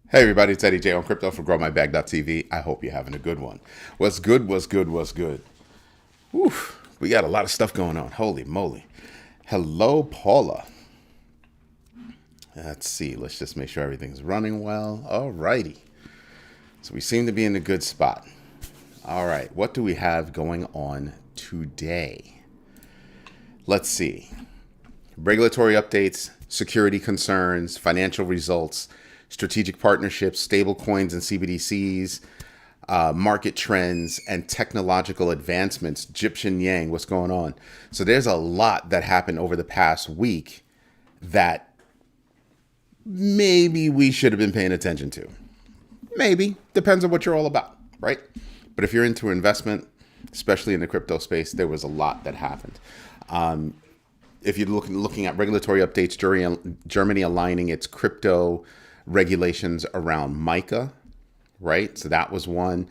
Hey everybody, it's Eddie J on Crypto for GrowMyBag.tv. I hope you're having a good one. What's good, what's good, what's good? Whew, we got a lot of stuff going on. Holy moly. Hello, Paula. Let's see, let's just make sure everything's running well. Alrighty. So we seem to be in a good spot. All right, what do we have going on today? Let's see. Regulatory updates, security concerns, financial results, strategic partnerships, stable coins and CBDCs, market trends, and technological advancements. Egyptian Yang, what's going on? So there's a lot that happened over the past week that maybe we should have been paying attention to. Maybe. Depends on what you're all about, right? But if you're into investment, especially in the crypto space, there was a lot that happened. If you're looking at regulatory updates, Germany aligning its crypto regulations around MiCA, right? So that was one.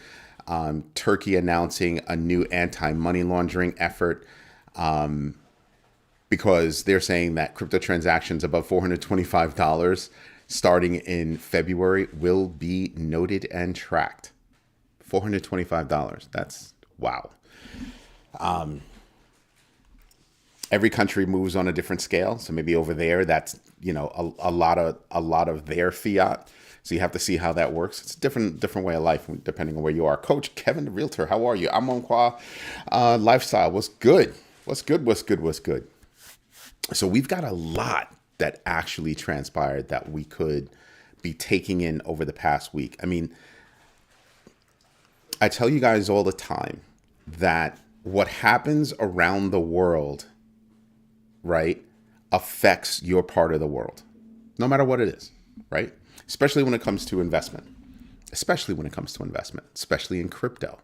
Turkey announcing a new anti-money laundering effort because they're saying that crypto transactions above $425 starting in February will be noted and tracked. $425. That's wow. Every country moves on a different scale. So maybe over there, that's, a lot of their fiat. So you have to see how that works. It's a different way of life depending on where you are. Coach Kevin, the realtor, how are you? I'm on Qua Lifestyle. What's good? What's good? What's good? What's good? So we've got a lot that actually transpired that we could be taking in over the past week. I mean, I tell you guys all the time that what happens around the world, right, affects your part of the world, no matter what it is, right? Especially when it comes to investment, especially in crypto.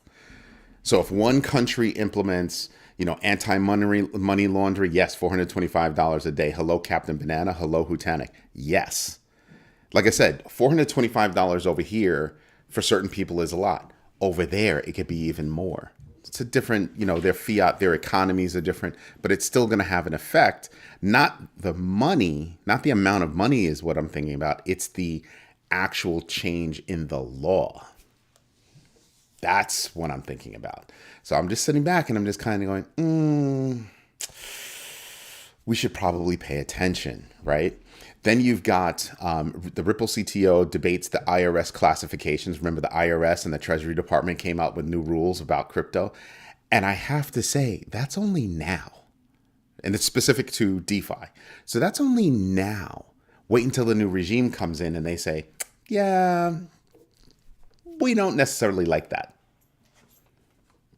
So if one country implements, anti-money laundering, yes, $425 a day. Hello, Captain Banana. Hello, Hutanic. Yes. Like I said, $425 over here for certain people is a lot. Over there, it could be even more. It's a different, their fiat, their economies are different, but it's still going to have an effect. Not the money, not the amount of money is what I'm thinking about. It's the actual change in the law. That's what I'm thinking about. So I'm just sitting back and I'm just kind of going, we should probably pay attention, right? Then you've got the Ripple CTO debates the IRS classifications. Remember, the IRS and the Treasury Department came out with new rules about crypto. And I have to say, that's only now. And it's specific to DeFi. So that's only now. Wait until the new regime comes in and they say, yeah, we don't necessarily like that.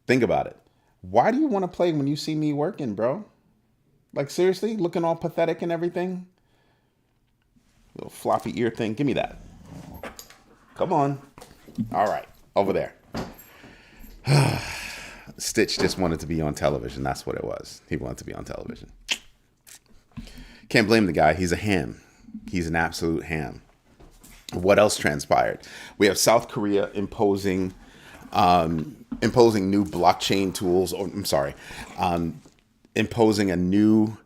Think about it. Why do you want to play when you see me working, bro? Like, seriously? Looking all pathetic and everything? Little floppy ear thing. Give me that. Come on. All right. Over there. Stitch just wanted to be on television. That's what it was. He wanted to be on television. Can't blame the guy. He's a ham. He's an absolute ham. What else transpired? We have South Korea imposing new blockchain tools. Imposing a new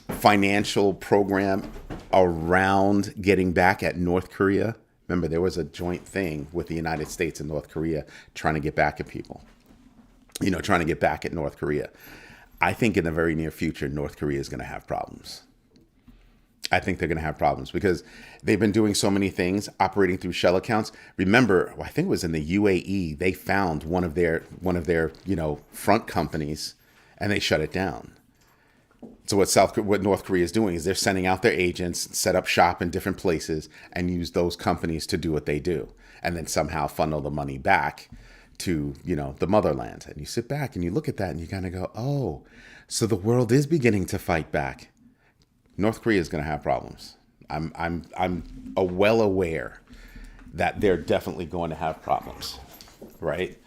financial program around getting back at North Korea. Remember, there was a joint thing with the United States and North Korea trying to get back at people, trying to get back at North Korea. I think in the very near future, North Korea is going to have problems. I think they're going to have problems because they've been doing so many things, operating through shell accounts. Remember, I think it was in the UAE, they found one of their front companies and they shut it down. So what North Korea is doing is they're sending out their agents, set up shop in different places, and use those companies to do what they do, and then somehow funnel the money back to the motherland. And you sit back and you look at that and you kind of go, oh, so the world is beginning to fight back. North Korea is going to have problems. I'm well aware that they're definitely going to have problems, right?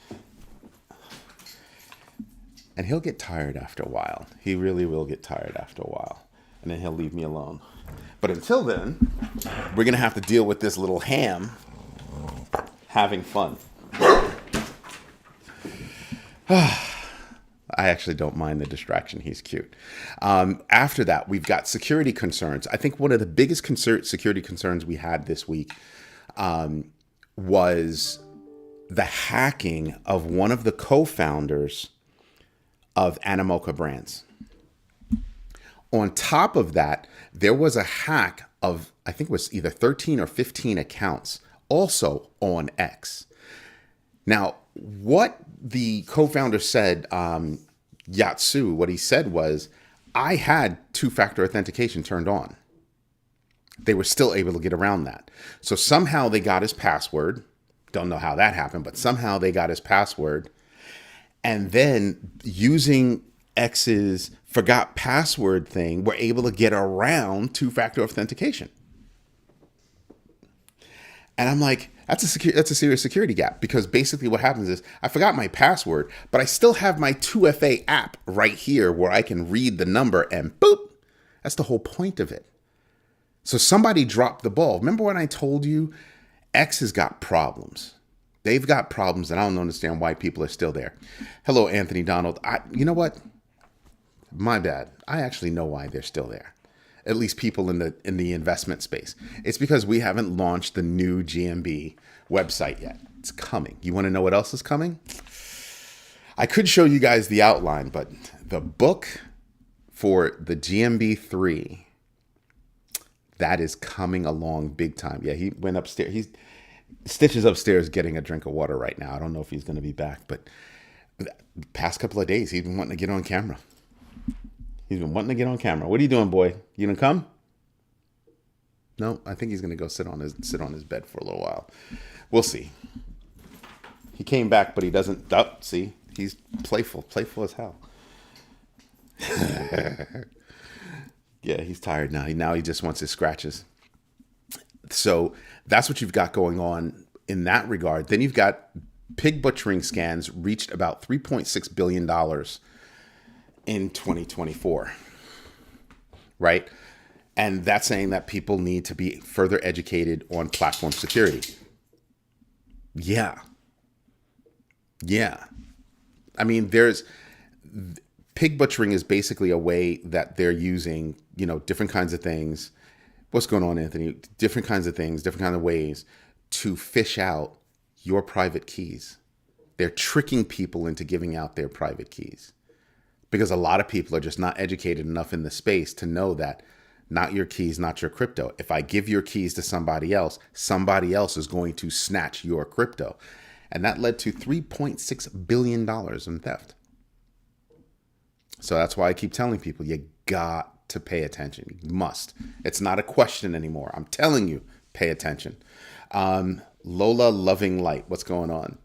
And he'll get tired after a while. He really will get tired after a while. And then he'll leave me alone. But until then, we're going to have to deal with this little ham having fun. I actually don't mind the distraction. He's cute. After that, we've got security concerns. I think one of the biggest security concerns we had this week was the hacking of one of the co-founders of Animoca Brands. On top of that, there was a hack of, I think it was either 13 or 15 accounts also on X. Now, what the co-founder said, Yatsu, what he said was, I had two-factor authentication turned on. They were still able to get around that. So somehow they got his password. Don't know how that happened, but somehow they got his password. And then using X's forgot password thing, were able to get around two-factor authentication. And I'm like, that's a serious security gap, because basically what happens is I forgot my password, but I still have my 2FA app right here where I can read the number and boop. That's the whole point of it. So somebody dropped the ball. Remember when I told you X has got problems? They've got problems, and I don't understand why people are still there. Hello, Anthony Donald. You know what? My bad. I actually know why they're still there. At least people in the investment space. It's because we haven't launched the new GMB website yet. It's coming. You want to know what else is coming? I could show you guys the outline, but the book for the GMB3, that is coming along big time. Yeah, he went upstairs. Stitch is upstairs getting a drink of water right now. I don't know if he's going to be back, but the past couple of days, he's been wanting to get on camera. He's been wanting to get on camera. What are you doing, boy? You gonna come? No, I think he's gonna go sit on his bed for a little while. We'll see. He came back, but he doesn't. Oh, see, he's playful as hell. Yeah, he's tired now. Now he just wants his scratches. So that's what you've got going on in that regard. Then you've got pig butchering scans reached about $3.6 billion in 2024, right? And that's saying that people need to be further educated on platform security. Yeah. I mean, pig butchering is basically a way that they're using, different kinds of things. What's going on, Anthony? Different kinds of things, different kinds of ways to fish out your private keys. They're tricking people into giving out their private keys, because a lot of people are just not educated enough in the space to know that not your keys, not your crypto. If I give your keys to somebody else is going to snatch your crypto. And that led to $3.6 billion in theft. So that's why I keep telling people, you got to pay attention. You must. It's not a question anymore. I'm telling you, pay attention. Lola Loving Light, what's going on?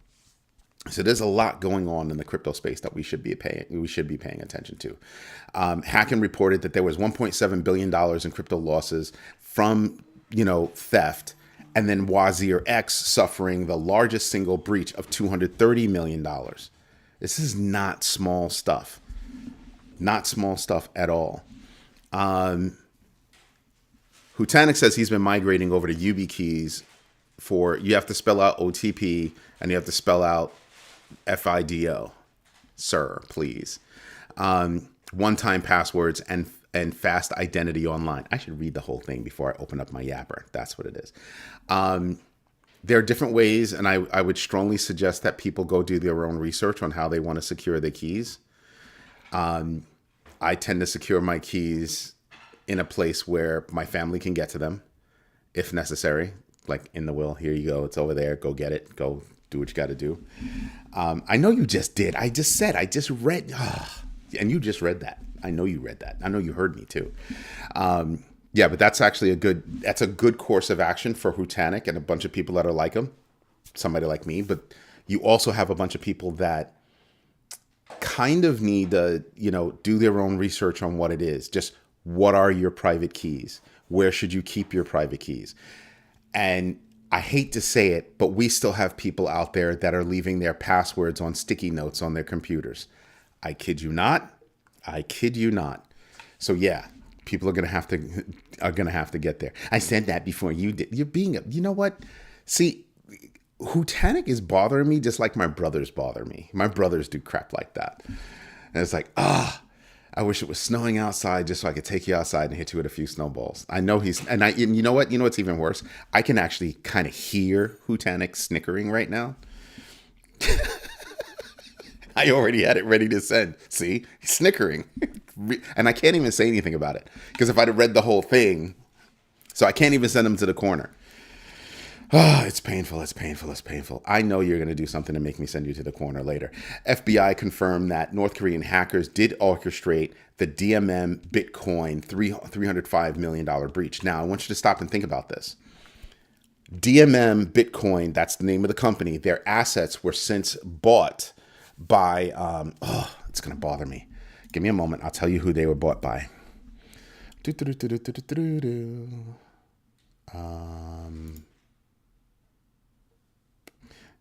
So there's a lot going on in the crypto space that we should be paying attention to. Hacken reported that there was $1.7 billion in crypto losses from, theft, and then Wazir X suffering the largest single breach of $230 million. This is not small stuff. Not small stuff at all. Hutanic says he's been migrating over to YubiKeys you have to spell out OTP and you have to spell out FIDO. Sir, please. One-time passwords and fast identity online. I should read the whole thing before I open up my Yapper. That's what it is. There are different ways, and I would strongly suggest that people go do their own research on how they want to secure their keys. I tend to secure my keys in a place where my family can get to them, if necessary. Like in the will, here you go. It's over there. Go get it. Go do what you got to do. I know you just did. I just read. And you just read that. I know you read that. I know you heard me too. Yeah, but that's actually a good course of action for Hutanic and a bunch of people that are like him. Somebody like me. But you also have a bunch of people that kind of need to, do their own research on what it is. Just what are your private keys? Where should you keep your private keys? And I hate to say it, but we still have people out there that are leaving their passwords on sticky notes on their computers. I kid you not. So yeah, people are gonna have to get there. I said that before you did. You know what? See, Hutanic is bothering me just like my brothers bother me. My brothers do crap like that. And it's like, I wish it was snowing outside just so I could take you outside and hit you with a few snowballs. I know and you know what? You know what's even worse? I can actually kind of hear Hutanik snickering right now. I already had it ready to send. See? He's snickering. And I can't even say anything about it. Because if I'd have read the whole thing, so I can't even send him to the corner. Oh, it's painful. It's painful. It's painful. I know you're going to do something to make me send you to the corner later. FBI confirmed that North Korean hackers did orchestrate the DMM Bitcoin $305 million breach. Now, I want you to stop and think about this. DMM Bitcoin, that's the name of the company. Their assets were since bought by, it's going to bother me. Give me a moment. I'll tell you who they were bought by.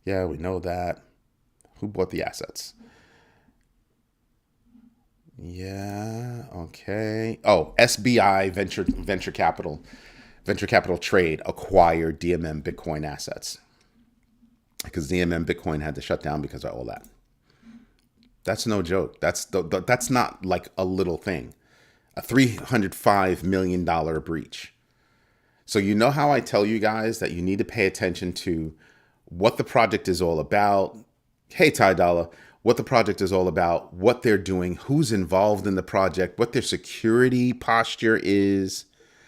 Yeah, we know that. Who bought the assets? Yeah, okay. Oh, SBI Venture Capital Trade acquired DMM Bitcoin assets because DMM Bitcoin had to shut down because of all that. That's no joke. That's not like a little thing. A $305 million breach. So you know how I tell you guys that you need to pay attention to what the project is all about. Hey, Ty Dollar, what the project is all about, what they're doing, who's involved in the project, what their security posture is,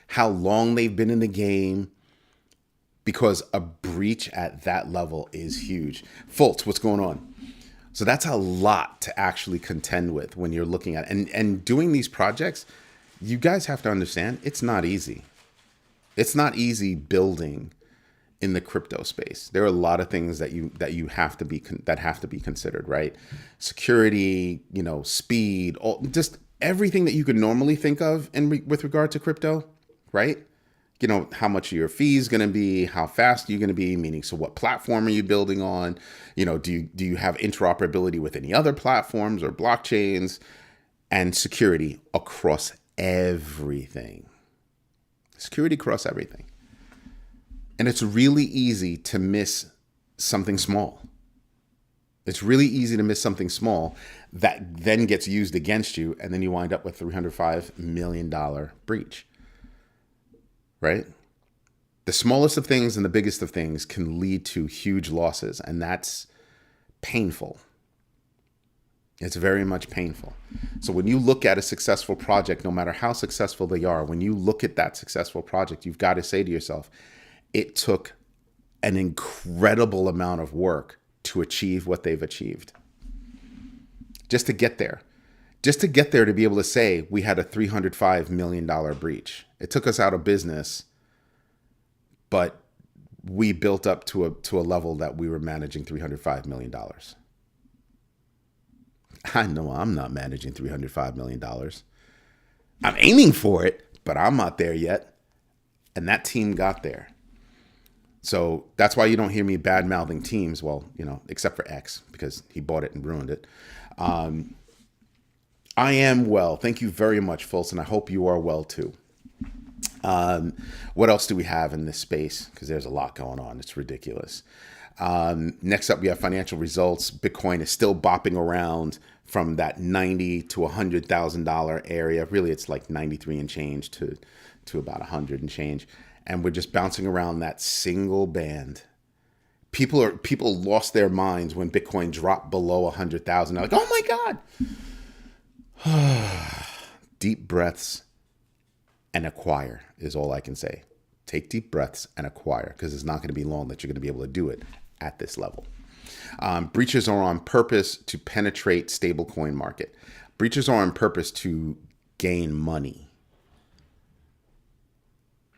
how long they've been in the game, because a breach at that level is huge. Fultz, what's going on? So that's a lot to actually contend with when you're looking at it. And doing these projects, you guys have to understand, it's not easy. It's not easy building in the crypto space. There are a lot of things that have to be considered, right? Security, speed, just everything that you could normally think of with regard to crypto, right? How much your fee is going to be, how fast you're going to be, meaning, so what platform are you building on? Do you have interoperability with any other platforms or blockchains, and security across everything. Security across everything. And it's really easy to miss something small. It's really easy to miss something small that then gets used against you, and then you wind up with $305 million breach. Right? The smallest of things and the biggest of things can lead to huge losses, and that's painful. It's very much painful. So when you look at a successful project, no matter how successful they are, when you look at that successful project, you've got to say to yourself, it took an incredible amount of work to achieve what they've achieved. Just to get there. Just to get there, to be able to say we had a $305 million breach. It took us out of business, but we built up to a level that we were managing $305 million. I know I'm not managing $305 million. I'm aiming for it, but I'm not there yet. And that team got there. So that's why you don't hear me bad mouthing teams. Well, except for X, because he bought it and ruined it. I am well. Thank you very much, Fultz, and I hope you are well too. What else do we have in this space? Because there's a lot going on. It's ridiculous. Next up, we have financial results. Bitcoin is still bopping around from that $90,000 to $100,000 area. Really, it's like 93 and change to about 100 and change. And we're just bouncing around that single band. People lost their minds when Bitcoin dropped below 100,000. They're like, oh my God. Deep breaths and acquire is all I can say. Take deep breaths and acquire, because it's not going to be long that you're going to be able to do it at this level. Breaches are on purpose to penetrate stablecoin market. Breaches are on purpose to gain money.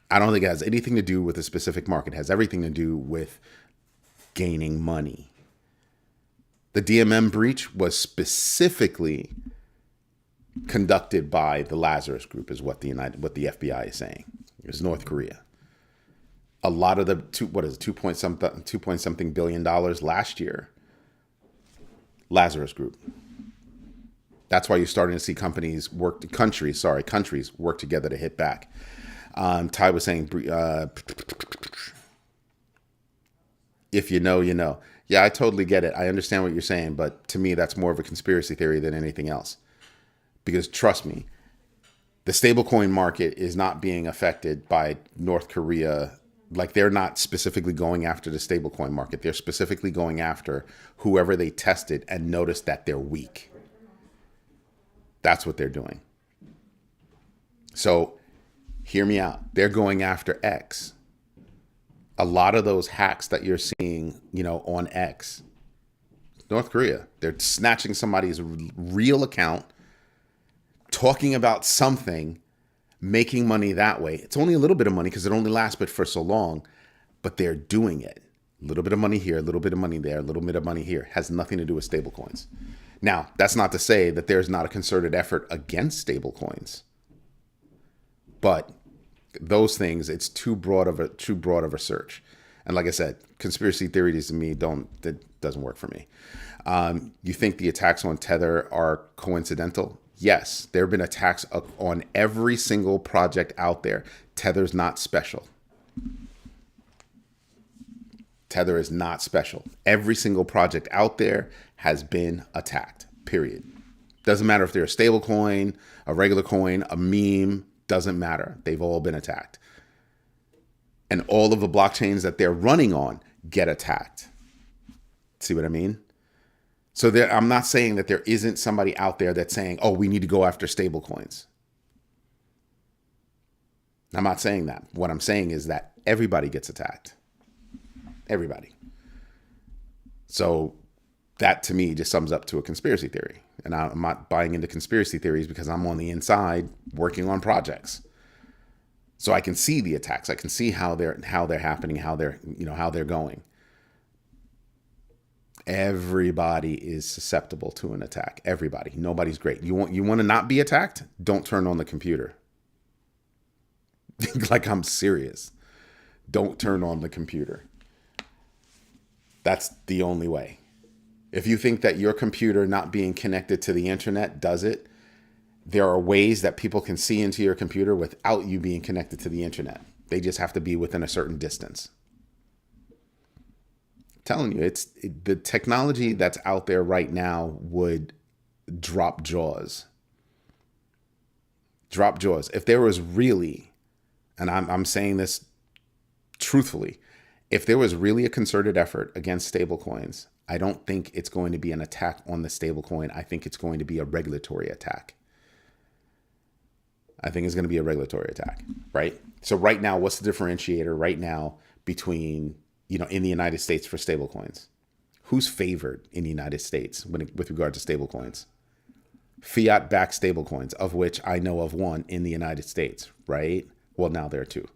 I don't think it has anything to do with a specific market. It has everything to do with gaining money. The DMM breach was specifically conducted by the Lazarus Group, is what the FBI is saying. It was North Korea. A lot of the $2 point something billion last year, Lazarus Group. That's why you're starting to see countries work together to hit back. Ty was saying, if you know, you know. Yeah, I totally get it. I understand what you're saying, but to me, that's more of a conspiracy theory than anything else. Because trust me, the stablecoin market is not being affected by North Korea. Like, they're not specifically going after the stablecoin market. They're specifically going after whoever they tested and noticed that they're weak. That's what they're doing. So hear me out. They're going after X. A lot of those hacks that you're seeing, on X, North Korea, they're snatching somebody's real account, talking about something, making money that way. It's only a little bit of money because it only lasts but for so long, but they're doing it. A little bit of money here, a little bit of money there, a little bit of money here. Has nothing to do with stablecoins. Now, that's not to say that there's not a concerted effort against stablecoins, but those things, it's too broad of a search. And like I said, conspiracy theories to me that doesn't work for me. You think the attacks on Tether are coincidental? Yes, there have been attacks on every single project out there. Tether's not special. Tether is not special. Every single project out there has been attacked, period. Doesn't matter if they're a stable coin, a regular coin, a meme, doesn't matter. They've all been attacked. And all of the blockchains that they're running on get attacked. See what I mean? So I'm not saying that there isn't somebody out there that's saying, oh, we need to go after stable coins. I'm not saying that. What I'm saying is that everybody gets attacked. Everybody. So that to me just sums up to a conspiracy theory. And I'm not buying into conspiracy theories because I'm on the inside working on projects. So I can see the attacks. I can see how they're happening, how they're going. Everybody is susceptible to an attack. Everybody. Nobody's great. You want to not be attacked? Don't turn on the computer. Like, I'm serious. Don't turn on the computer. That's the only way. If you think that your computer not being connected to the internet does it, there are ways that people can see into your computer without you being connected to the internet. They just have to be within a certain distance. I'm telling you, the technology that's out there right now would drop jaws. Drop jaws. If there was really, and I'm saying this truthfully, if there was really a concerted effort against stablecoins, I don't think it's going to be an attack on the stablecoin. I think it's going to be a regulatory attack. I think it's going to be a regulatory attack, right? So right now, what's the differentiator right now between, in the United States for stablecoins? Who's favored in the United States with regard to stablecoins? Fiat-backed stablecoins, of which I know of one in the United States, right? Well, now there are two.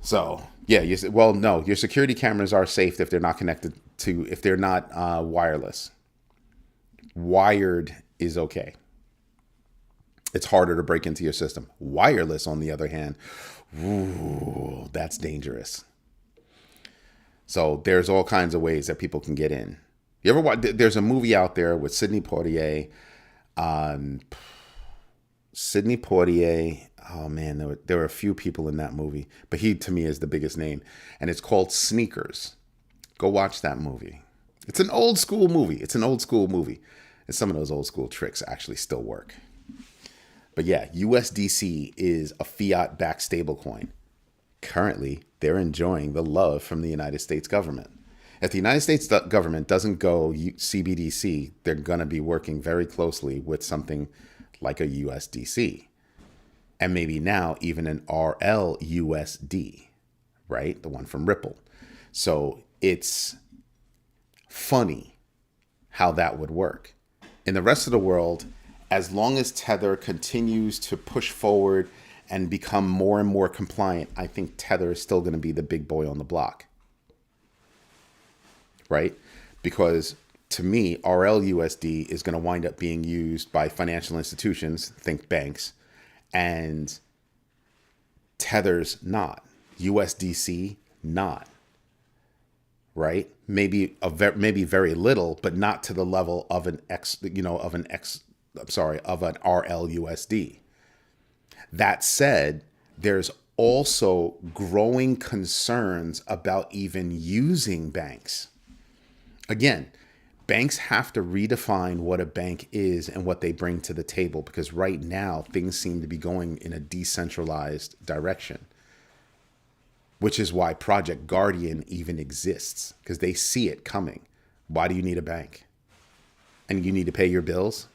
So yeah, no, your security cameras are safe if they're not connected to, if they're not wireless. Wired is okay. It's harder to break into your system. Wireless, on the other hand, ooh, that's dangerous. So there's all kinds of ways that people can get in. You ever watch? There's a movie out there with Sidney Poitier. Sidney Poitier. Oh man, there were a few people in that movie, but he to me is the biggest name, and it's called Sneakers. Go watch that movie. It's an old school movie. And some of those old school tricks actually still work. But yeah, USDC is a fiat-backed stablecoin. Currently, they're enjoying the love from the United States government. If the United States government doesn't go CBDC, they're going to be working very closely with something like a USDC. And maybe now even an RLUSD, right? The one from Ripple. So it's funny how that would work. In the rest of the world, as long as Tether continues to push forward and become more and more compliant, I think Tether is still going to be the big boy on the block. Right? Because to me, RLUSD is going to wind up being used by financial institutions, think banks, and Tether's not. USDC not. Right? Maybe very little, but not to the level of an RLUSD. That said, there's also growing concerns about even using banks. Again, banks have to redefine what a bank is and what they bring to the table, because right now things seem to be going in a decentralized direction, which is why Project Guardian even exists, because they see it coming. Why do you need a bank? And you need to pay your bills?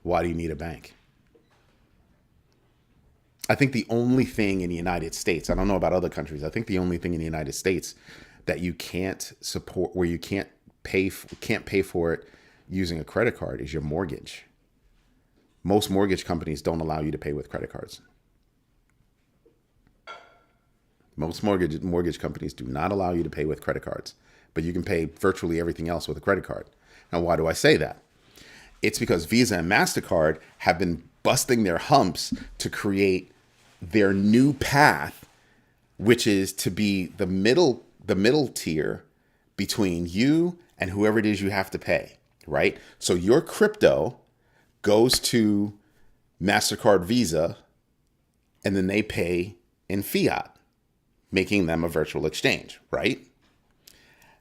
Why do you need a bank? I think the only thing in the United States, I don't know about other countries, I think the only thing in the United States that you can't support, where you can't pay for it using a credit card, is your mortgage. Most mortgage companies don't allow you to pay with credit cards. Most mortgage companies do not allow you to pay with credit cards, but you can pay virtually everything else with a credit card. Now, why do I say that? It's because Visa and MasterCard have been busting their humps to create their new path, which is to be the middle tier between you and whoever it is you have to pay, right? So your crypto goes to MasterCard, Visa, and then they pay in fiat, making them a virtual exchange, right?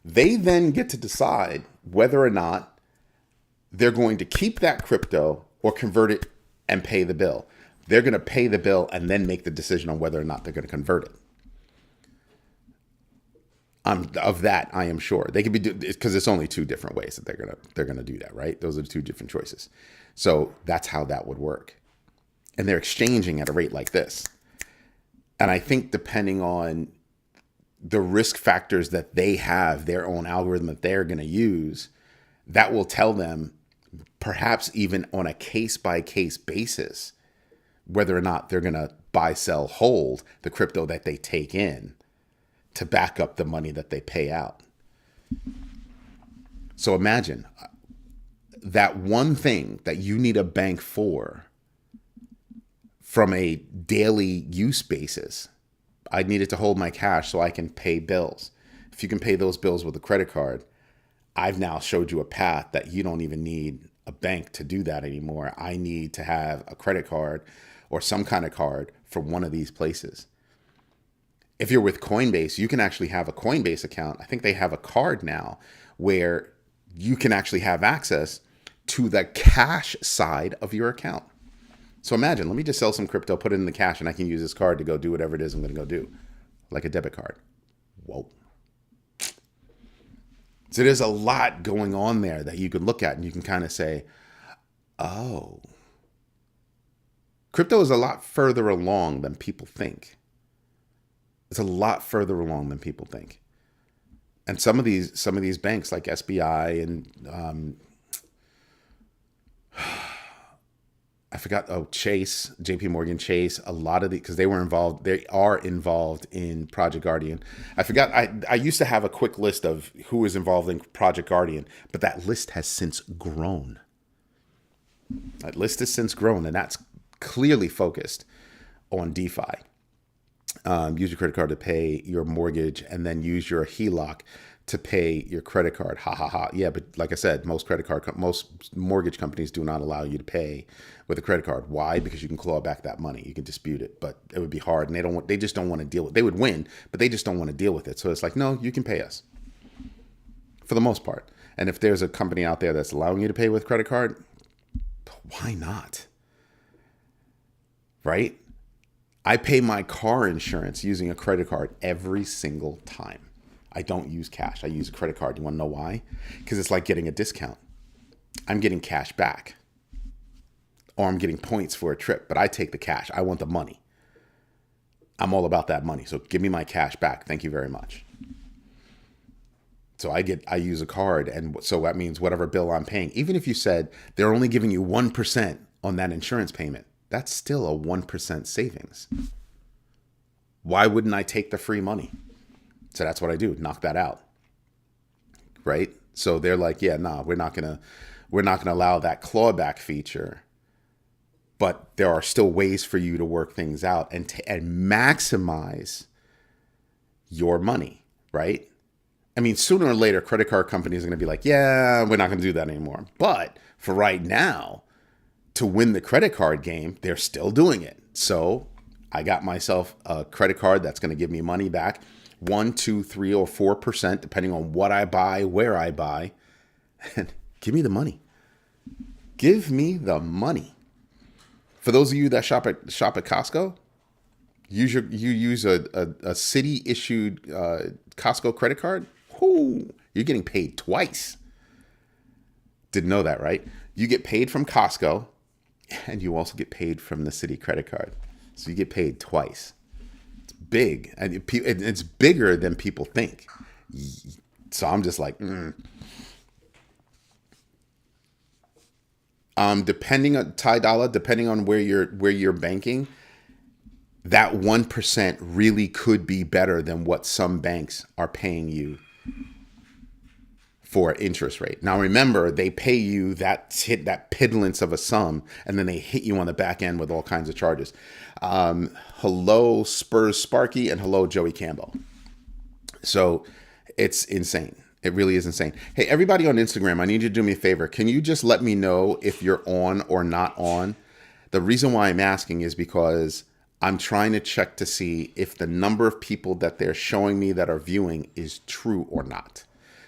They then get to decide whether or not they're going to keep that crypto or convert it and pay the bill. They're going to pay the bill and then make the decision on whether or not they're going to convert it. Of that, I am sure they could be, because it's only two different ways that they're gonna do that, right? Those are the two different choices. So that's how that would work, and they're exchanging at a rate like this. And I think depending on the risk factors that they have, their own algorithm that they're going to use, that will tell them, perhaps even on a case by case basis, whether or not they're going to buy, sell, hold the crypto that they take in to back up the money that they pay out. So imagine that one thing that you need a bank for from a daily use basis. I needed to hold my cash so I can pay bills. If you can pay those bills with a credit card, I've now showed you a path that you don't even need a bank to do that anymore. I need to have a credit card or some kind of card from one of these places. If you're with Coinbase, you can actually have a Coinbase account. I think they have a card now where you can actually have access to the cash side of your account. So imagine, let me just sell some crypto, put it in the cash, and I can use this card to go do whatever it is I'm going to go do, like a debit card. Whoa. So there's a lot going on there that you could look at and you can kind of say, oh, crypto is a lot further along than people think. It's a lot further along than people think. And some of these banks like SBI and I forgot, Chase, JP Morgan Chase, a lot of because they are involved in Project Guardian. I forgot, I used to have a quick list of who is involved in Project Guardian, but that list has since grown. That list has since grown, and that's clearly focused on DeFi. Use your credit card to pay your mortgage, and then use your HELOC to pay your credit card. Ha ha ha. Yeah, but like I said, most mortgage companies do not allow you to pay with a credit card. Why? Because you can claw back that money. You can dispute it, but it would be hard, and they just don't want to deal with it. They would win, but they just don't want to deal with it. So it's like, no, you can pay us for the most part. And if there's a company out there that's allowing you to pay with credit card, why not? Right? I pay my car insurance using a credit card every single time. I don't use cash. I use a credit card. You want to know why? Because it's like getting a discount. I'm getting cash back, or I'm getting points for a trip, but I take the cash. I want the money. I'm all about that money. So give me my cash back. Thank you very much. So I use a card, and so that means whatever bill I'm paying, even if you said they're only giving you 1% on that insurance payment, that's still a 1% savings. Why wouldn't I take the free money? So that's what I do. Knock that out. Right? So they're like, yeah, nah, we're not gonna allow that clawback feature. But there are still ways for you to work things out and maximize your money, right? I mean, sooner or later, credit card companies are going to be like, yeah, we're not going to do that anymore. But for right now, to win the credit card game, they're still doing it. So I got myself a credit card that's going to give me money back, 1, 2, 3, or 4%, depending on what I buy, where I buy. And Give me the money. Give me the money. For those of you that shop at Costco, you use a city issued Costco credit card. Whoo, you're getting paid twice. Didn't know that, right? You get paid from Costco, and you also get paid from the city credit card. So you get paid twice. It's big, and it's bigger than people think. So I'm just like, depending on Thai dollar, depending on where you're banking, that 1% really could be better than what some banks are paying you for interest rate. Now remember, they pay you that piddlance of a sum, and then they hit you on the back end with all kinds of charges. Hello Spurs Sparky, and hello Joey Campbell. So it's insane. It really is insane. Hey, everybody on Instagram, I need you to do me a favor. Can you just let me know if you're on or not on? The reason why I'm asking is because I'm trying to check to see if the number of people that they're showing me that are viewing is true or not.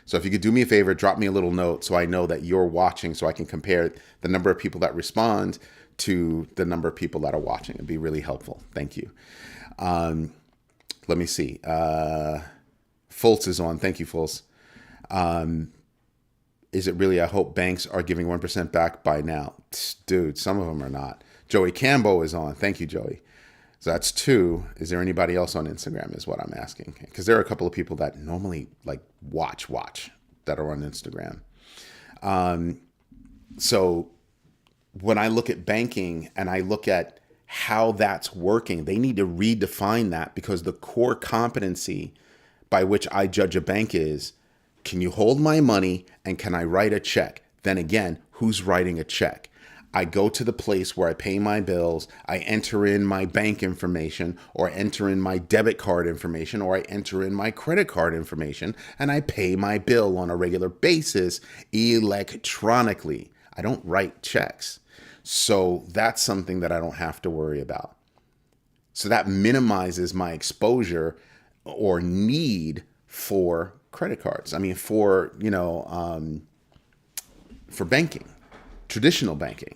So if you could do me a favor, drop me a little note so I know that you're watching, so I can compare the number of people that respond to the number of people that are watching. It'd be really helpful. Thank you. Let me see. Fultz is on. Thank you, Fultz. Is it really? I hope banks are giving 1% back by now. Dude, some of them are not. Joey Campbell is on. Thank you, Joey. So that's 2. Is there anybody else on Instagram is what I'm asking. Because there are a couple of people that normally like watch that are on Instagram. So when I look at banking and I look at how that's working, they need to redefine that, because the core competency by which I judge a bank is, can you hold my money and can I write a check? Then again, who's writing a check? I go to the place where I pay my bills, I enter in my bank information, or enter in my debit card information, or I enter in my credit card information, and I pay my bill on a regular basis electronically. I don't write checks. So that's something that I don't have to worry about. So that minimizes my exposure or need for credit cards. I mean, for banking, traditional banking.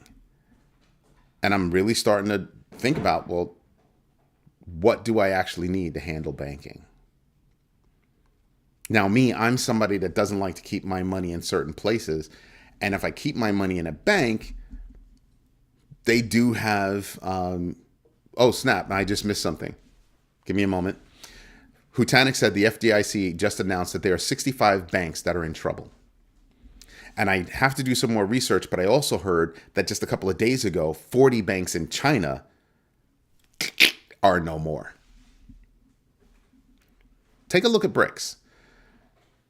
And I'm really starting to think about, well, what do I actually need to handle banking? Now, I'm somebody that doesn't like to keep my money in certain places. And if I keep my money in a bank, they do have, oh, snap, I just missed something. Give me a moment. Hutanik said the FDIC just announced that there are 65 banks that are in trouble. And I have to do some more research, but I also heard that just a couple of days ago, 40 banks in China are no more. Take a look at BRICS.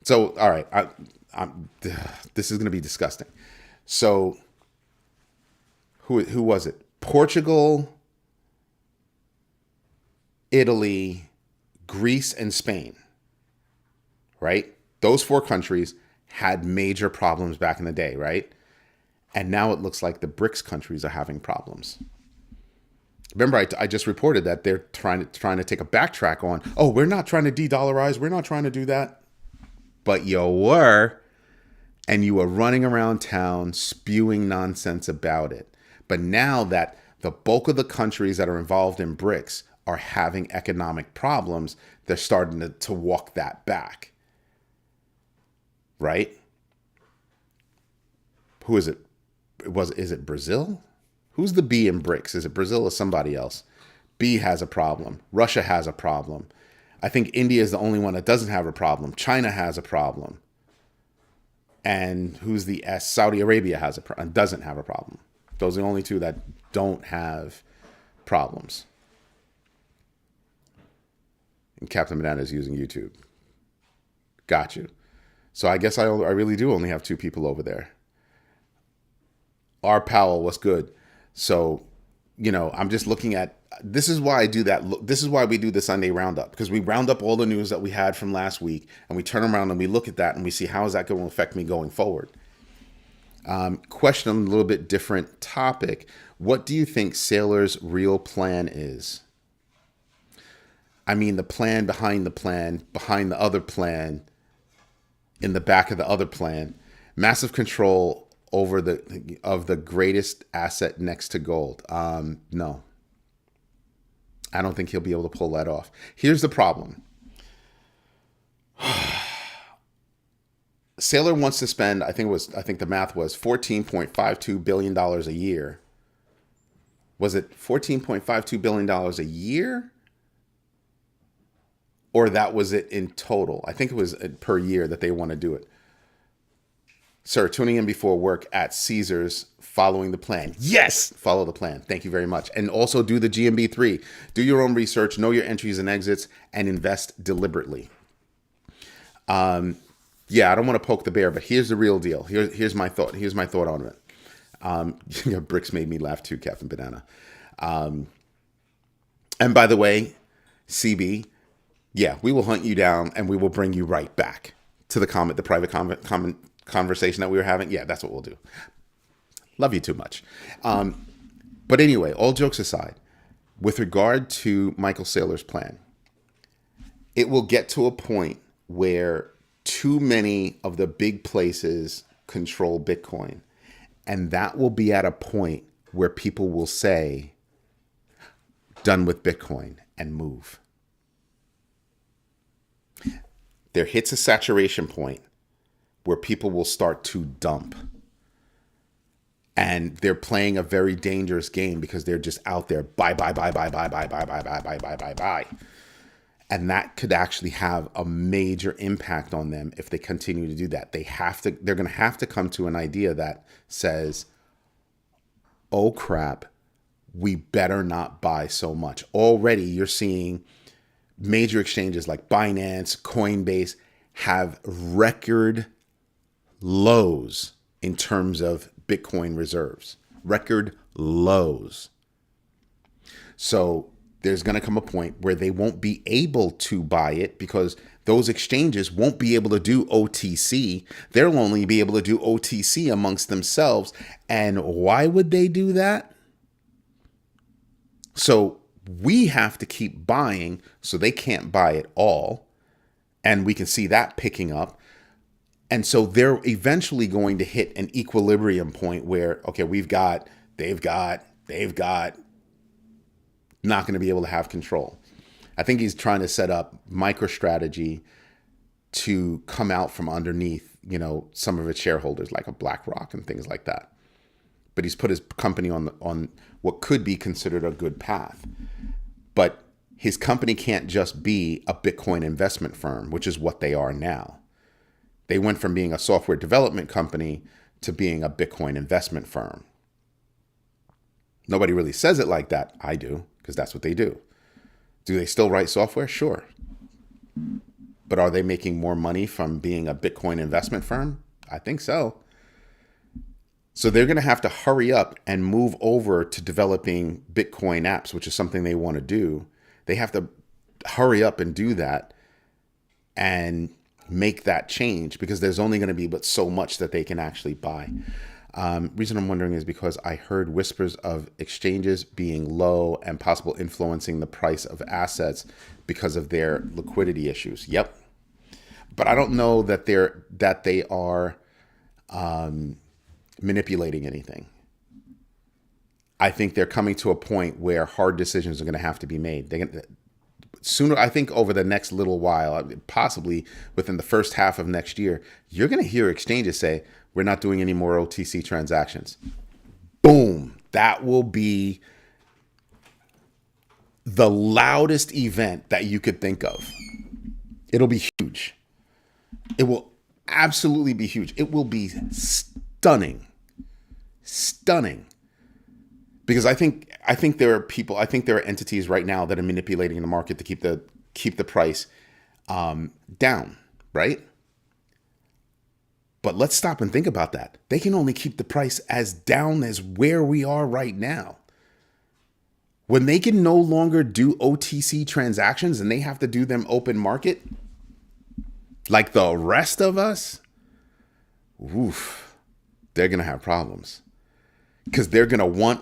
So, all right, this is going to be disgusting. So, who was it? Portugal, Italy, Greece, and Spain, right? Those 4 countries had major problems back in the day, right? And now it looks like the BRICS countries are having problems. Remember, I just reported that they're trying to take a backtrack on, oh, we're not trying to de-dollarize, we're not trying to do that. But you were, and you were running around town spewing nonsense about it. But now that the bulk of the countries that are involved in BRICS are having economic problems, they're starting to walk that back. Right? Who is it? Is it Brazil? Who's the B in BRICS? Is it Brazil or somebody else? B has a problem. Russia has a problem. I think India is the only one that doesn't have a problem. China has a problem. And who's the S? Saudi Arabia doesn't have a problem. Those are the only 2 that don't have problems. And Captain Banana is using YouTube. Got you. So I guess I really do only have 2 people over there. R. Powell, what's good? So, I'm just looking at, this is why I do that. This is why we do the Sunday Roundup, because we round up all the news that we had from last week, and we turn around and we look at that and we see how is that going to affect me going forward. Question on a little bit different topic. What do you think Sailor's real plan is? I mean, the plan behind the other plan, in the back of the other plan. Massive control over the greatest asset next to gold. No, I don't think he'll be able to pull that off. Here's the problem. Saylor wants to spend, I think the math was $14.52 billion a year. Was it $14.52 billion a year? Or that was it in total? I think it was per year that they want to do it. Sir, tuning in before work at Caesars, following the plan. Yes, follow the plan. Thank you very much. And also do the GMB3. Do your own research, know your entries and exits, and invest deliberately. Yeah, I don't want to poke the bear, but here's the real deal. Here's my thought. Here's my thought on it. Bricks made me laugh too, Captain Banana. And by the way, CB, yeah, we will hunt you down and we will bring you right back to the private conversation that we were having. Yeah, that's what we'll do. Love you too much. But anyway, all jokes aside, with regard to Michael Saylor's plan, it will get to a point where too many of the big places control Bitcoin. And that will be at a point where people will say, done with Bitcoin, and move. There hits a saturation point where people will start to dump. And they're playing a very dangerous game because they're just out there, buy. And that could actually have a major impact on them if they continue to do that. They're going to have to come to an idea that says, oh crap, we better not buy so much. Already you're seeing major exchanges like Binance, Coinbase have record lows in terms of Bitcoin reserves. Record lows. So there's going to come a point where they won't be able to buy it because those exchanges won't be able to do OTC. They'll only be able to do OTC amongst themselves. And why would they do that? So we have to keep buying so they can't buy it all. And we can see that picking up. And so they're eventually going to hit an equilibrium point where, okay, they've got, not going to be able to have control. I think he's trying to set up MicroStrategy to come out from underneath, some of its shareholders like a BlackRock and things like that. But he's put his company on what could be considered a good path. But his company can't just be a Bitcoin investment firm, which is what they are now. They went from being a software development company to being a Bitcoin investment firm. Nobody really says it like that. I do, because that's what they do. Do they still write software? Sure. But are they making more money from being a Bitcoin investment firm? I think so. So they're going to have to hurry up and move over to developing Bitcoin apps, which is something they want to do. They have to hurry up and do that and make that change because there's only going to be but so much that they can actually buy. Reason I'm wondering is because I heard whispers of exchanges being low and possible influencing the price of assets because of their liquidity issues. Yep. But I don't know that they are manipulating anything. I think they're coming to a point where hard decisions are going to have to be made. Sooner, I think over the next little while, possibly within the first half of next year, you're going to hear exchanges say, we're not doing any more OTC transactions. Boom. That will be the loudest event that you could think of. It'll be huge. It will absolutely be huge. It will be stunning. Stunning. Because I think there are entities right now that are manipulating the market to keep the price down, right? But let's stop and think about that. They can only keep the price as down as where we are right now. When they can no longer do OTC transactions and they have to do them open market, like the rest of us, oof, they're going to have problems. Because they're going to want,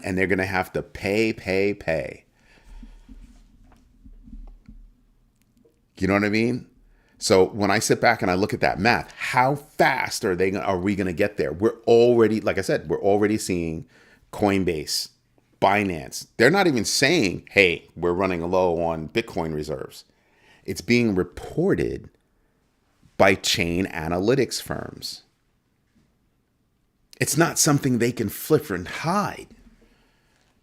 and they're going to have to pay. You know what I mean? So when I sit back and I look at that math, how fast are we going to get there? We're already, like I said, we're already seeing Coinbase, Binance. They're not even saying, hey, we're running low on Bitcoin reserves. It's being reported by chain analytics firms. It's not something they can flip and hide.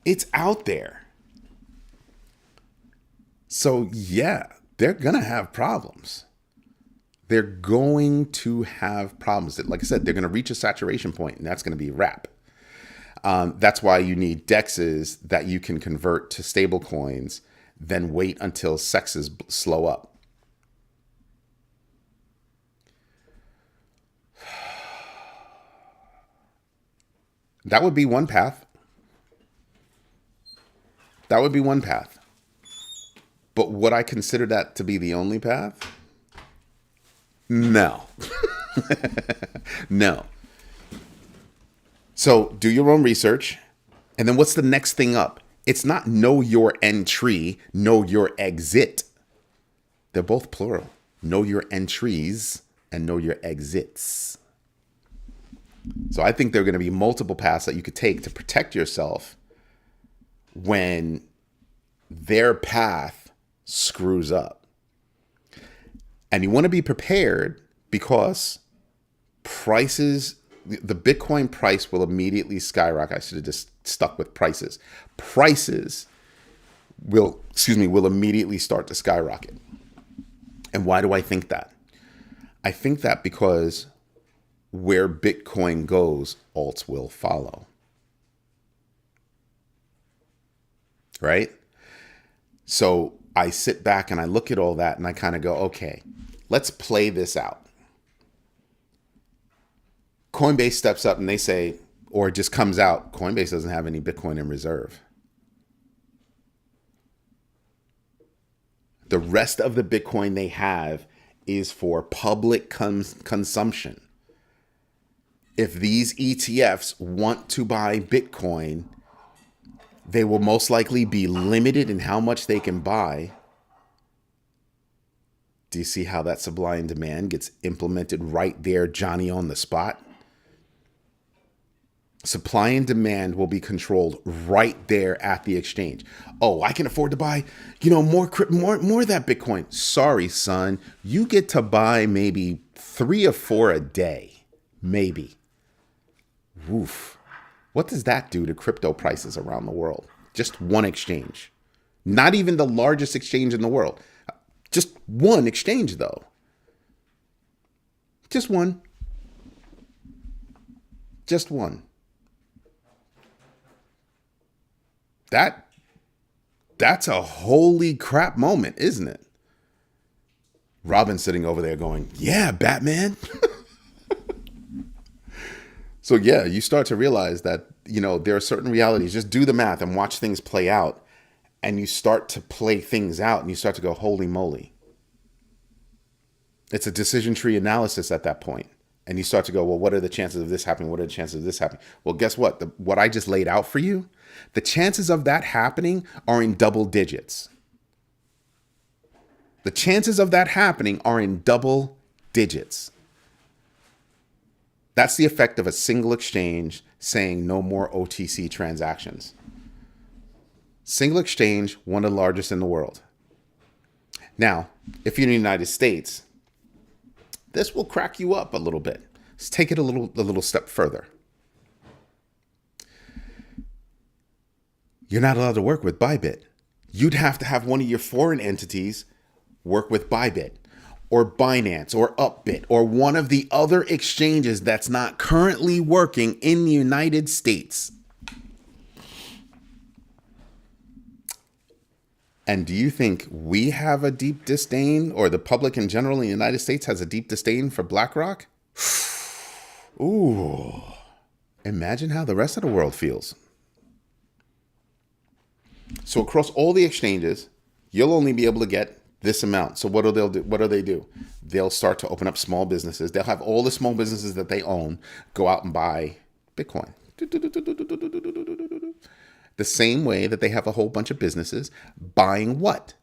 It's out there. So yeah, they're going to have problems. They're going to have problems. Like I said, they're going to reach a saturation point, and that's going to be a wrap. That's why you need DEXs that you can convert to stable coins, then wait until sexes slow up. That would be one path. That would be one path. But would I consider that to be the only path? No. No. So do your own research. And then what's the next thing up? It's not know your entry, know your exit. They're both plural. Know your entries and know your exits. So I think there are going to be multiple paths that you could take to protect yourself when their path screws up. And you want to be prepared because prices, the Bitcoin price will immediately skyrocket. I should have just stuck with prices. Prices will immediately start to skyrocket. And why do I think that? I think that because where Bitcoin goes, alts will follow. Right? So I sit back and I look at all that and I kind of go, okay, let's play this out. Coinbase steps up and they say, or it just comes out, Coinbase doesn't have any Bitcoin in reserve. The rest of the Bitcoin they have is for public consumption. If these ETFs want to buy Bitcoin, they will most likely be limited in how much they can buy. Do you see how that supply and demand gets implemented right there, Johnny, on the spot? Supply and demand will be controlled right there at the exchange. Oh, I can afford to buy, more of that Bitcoin. Sorry, son. You get to buy maybe 3 or 4 a day. Maybe. Woof. What does that do to crypto prices around the world? Just one exchange. Not even the largest exchange in the world. Just one exchange, though. Just one. Just one. That's a holy crap moment, isn't it? Robin's sitting over there going, yeah, Batman. So yeah, you start to realize that, there are certain realities. Just do the math and watch things play out. And you start to play things out and you start to go, holy moly. It's a decision tree analysis at that point. And you start to go, well, what are the chances of this happening? What are the chances of this happening? Well, guess what? What I just laid out for you, the chances of that happening are in double digits. The chances of that happening are in double digits. That's the effect of a single exchange saying no more OTC transactions. Single exchange, one of the largest in the world. Now, if you're in the United States, this will crack you up a little bit. Let's take it a little step further. You're not allowed to work with Bybit. You'd have to have one of your foreign entities work with Bybit or Binance or Upbit or one of the other exchanges that's not currently working in the United States. And do you think we have a deep disdain, or the public in general in the United States has a deep disdain for BlackRock? Ooh, imagine how the rest of the world feels. So across all the exchanges, you'll only be able to get this amount. So what do they do? They'll start to open up small businesses. They'll have all the small businesses that they own go out and buy Bitcoin. The same way that they have a whole bunch of businesses buying what?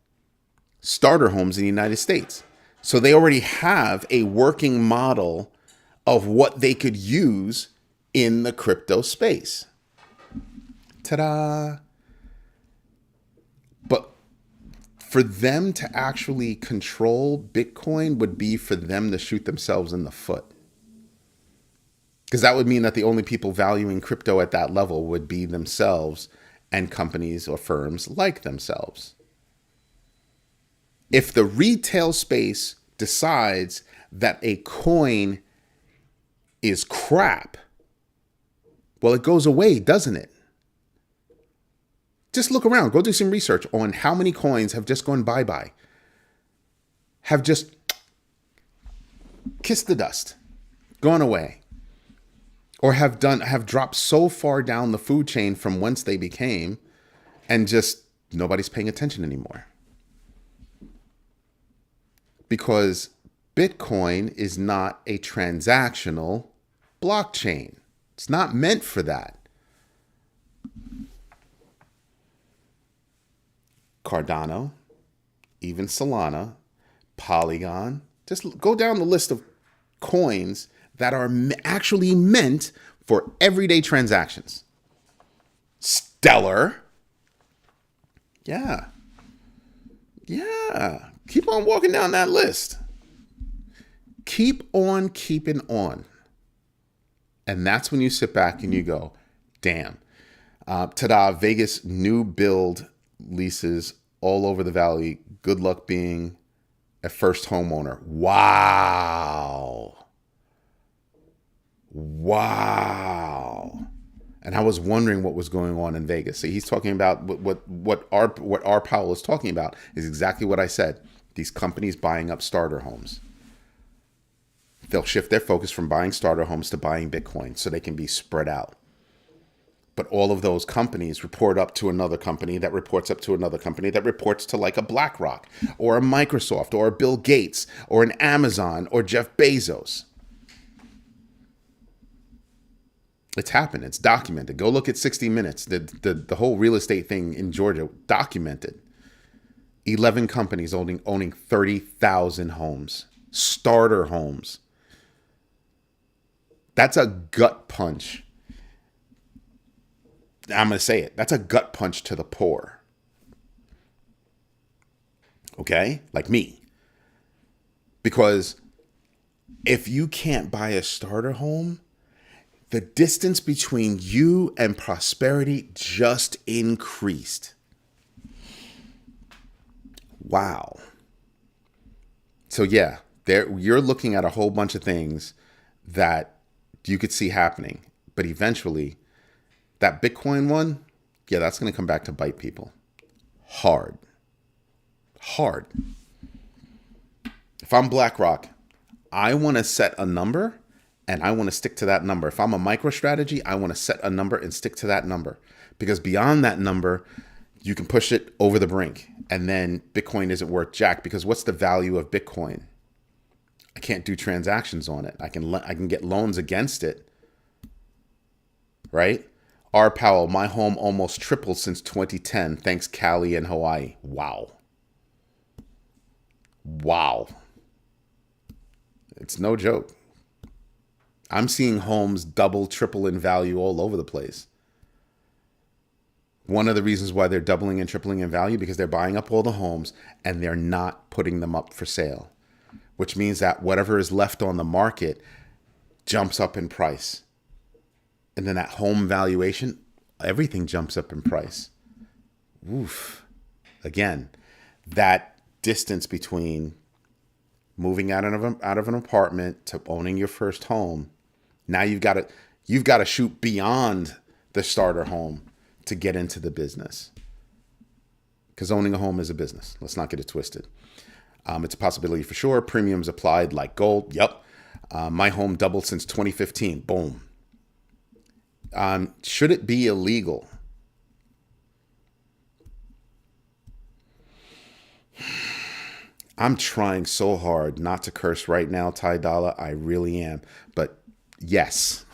Starter homes in the United States. So they already have a working model of what they could use in the crypto space. Ta-da! But for them to actually control Bitcoin would be for them to shoot themselves in the foot. Because that would mean that the only people valuing crypto at that level would be themselves and companies or firms like themselves. If the retail space decides that a coin is crap, well, it goes away, doesn't it? Just look around. Go do some research on how many coins have just gone bye-bye, have just kissed the dust, gone away, or have dropped so far down the food chain from whence they became, and just nobody's paying attention anymore. Because Bitcoin is not a transactional blockchain. It's not meant for that. Cardano, even Solana, Polygon. Just go down the list of coins that are actually meant for everyday transactions. Stellar. Yeah. Keep on walking down that list. Keep on keeping on. And that's when you sit back and you go, damn. Ta-da, Vegas new build leases all over the valley. Good luck being a first homeowner. Wow. And I was wondering what was going on in Vegas. So he's talking about what R. Powell is talking about is exactly what I said. These companies buying up starter homes. They'll shift their focus from buying starter homes to buying Bitcoin so they can be spread out. But all of those companies report up to another company that reports up to another company that reports to like a BlackRock or a Microsoft or a Bill Gates or an Amazon or Jeff Bezos. It's happened. It's documented. Go look at 60 Minutes. The whole real estate thing in Georgia, documented. 11 companies owning 30,000 homes. Starter homes. That's a gut punch. I'm going to say it. That's a gut punch to the poor. Okay? Like me. Because if you can't buy a starter home, the distance between you and prosperity just increased. Wow. So yeah, you're looking at a whole bunch of things that you could see happening. But eventually, that Bitcoin one, yeah, that's going to come back to bite people. Hard. If I'm BlackRock, I want to set a number and I want to stick to that number. If I'm a MicroStrategy, I want to set a number and stick to that number. Because beyond that number, you can push it over the brink. And then Bitcoin isn't worth jack. Because what's the value of Bitcoin? I can't do transactions on it. I can get loans against it. Right? R. Powell, my home almost tripled since 2010. Thanks, Cali and Hawaii. Wow. It's no joke. I'm seeing homes double, triple in value all over the place. One of the reasons why they're doubling and tripling in value because they're buying up all the homes and they're not putting them up for sale, which means that whatever is left on the market jumps up in price. And then that home valuation, everything jumps up in price. Oof. Again, that distance between moving out of an apartment to owning your first home, now you've got to shoot beyond the starter home to get into the business. Because owning a home is a business. Let's not get it twisted. It's a possibility for sure. Premiums applied like gold. Yep. My home doubled since 2015. Boom. Should it be illegal? I'm trying so hard not to curse right now, Ty Dolla. I really am. But yes.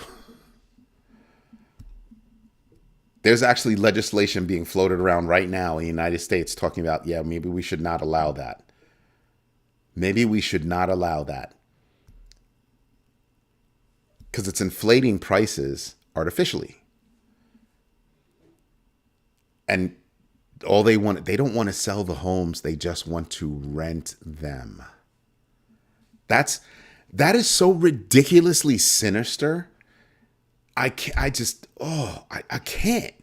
There's actually legislation being floated around right now in the United States talking about, yeah, maybe we should not allow that. Maybe we should not allow that, because it's inflating prices artificially. And they don't want to sell the homes. They just want to rent them. That is so ridiculously sinister. I can't. I just can't.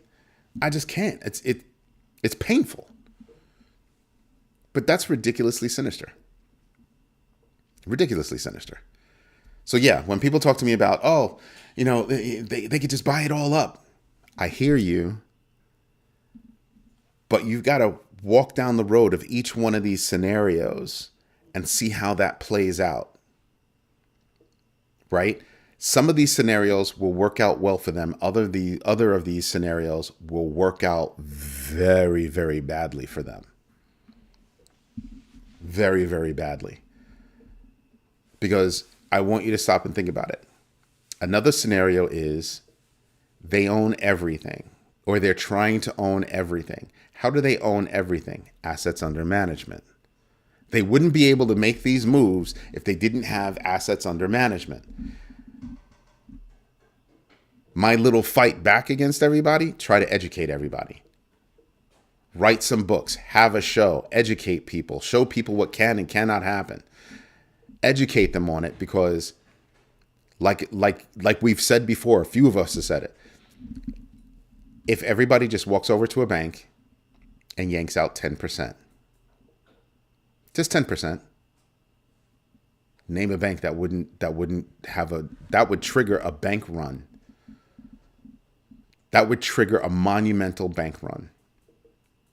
I just can't. It's painful. But that's ridiculously sinister. Ridiculously sinister. So yeah, when people talk to me about, they could just buy it all up. I hear you. But you've got to walk down the road of each one of these scenarios and see how that plays out. Right? Some of these scenarios will work out well for them. Other of these scenarios will work out very, very badly for them. Very, very badly. Because I want you to stop and think about it. Another scenario is they own everything, or they're trying to own everything. How do they own everything? Assets under management. They wouldn't be able to make these moves if they didn't have assets under management. My little fight back against everybody, try to educate everybody. Write some books, have a show, educate people, show people what can and cannot happen. Educate them on it, because like we've said before, a few of us have said it. If everybody just walks over to a bank and yanks out 10%, just 10%, name a bank that would trigger a bank run. That would trigger a monumental bank run.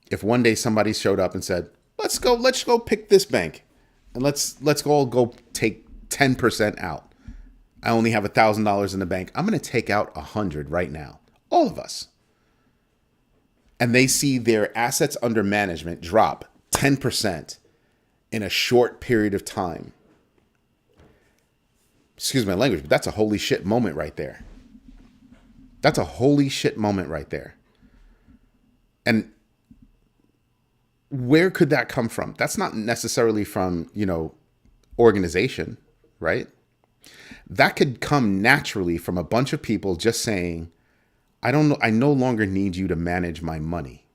If one day somebody showed up and said, let's go pick this bank and let's all go take 10% out. I only have $1,000 in the bank. I'm going to take out 100 right now. All of us. And they see their assets under management drop 10% in a short period of time. Excuse my language, but that's a holy shit moment right there. That's a holy shit moment right there. And where could that come from? That's not necessarily from, organization, right? That could come naturally from a bunch of people just saying, I no longer need you to manage my money.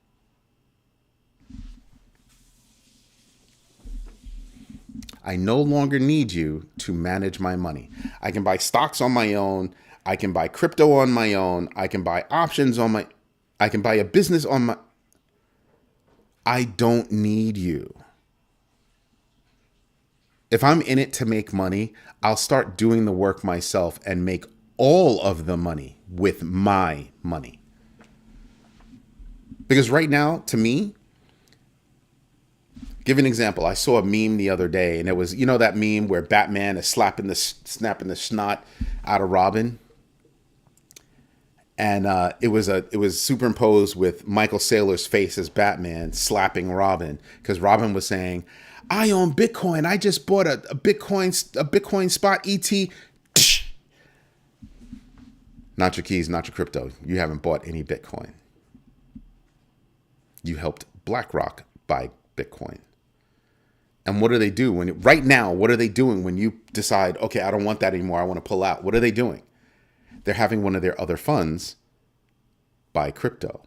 I no longer need you to manage my money. I can buy stocks on my own. I can buy crypto on my own. I can buy options I can buy a business on my. I don't need you. If I'm in it to make money, I'll start doing the work myself and make all of the money with my money. Because right now, to me, give an example. I saw a meme the other day, and it was, that meme where Batman is snapping the snot out of Robin. And it was superimposed with Michael Saylor's face as Batman slapping Robin, because Robin was saying, I own Bitcoin. I just bought a Bitcoin spot ET. Not your keys, not your crypto. You haven't bought any Bitcoin. You helped BlackRock buy Bitcoin. And what do they do right now? What are they doing when you decide, okay, I don't want that anymore, I want to pull out? What are they doing? They're having one of their other funds buy crypto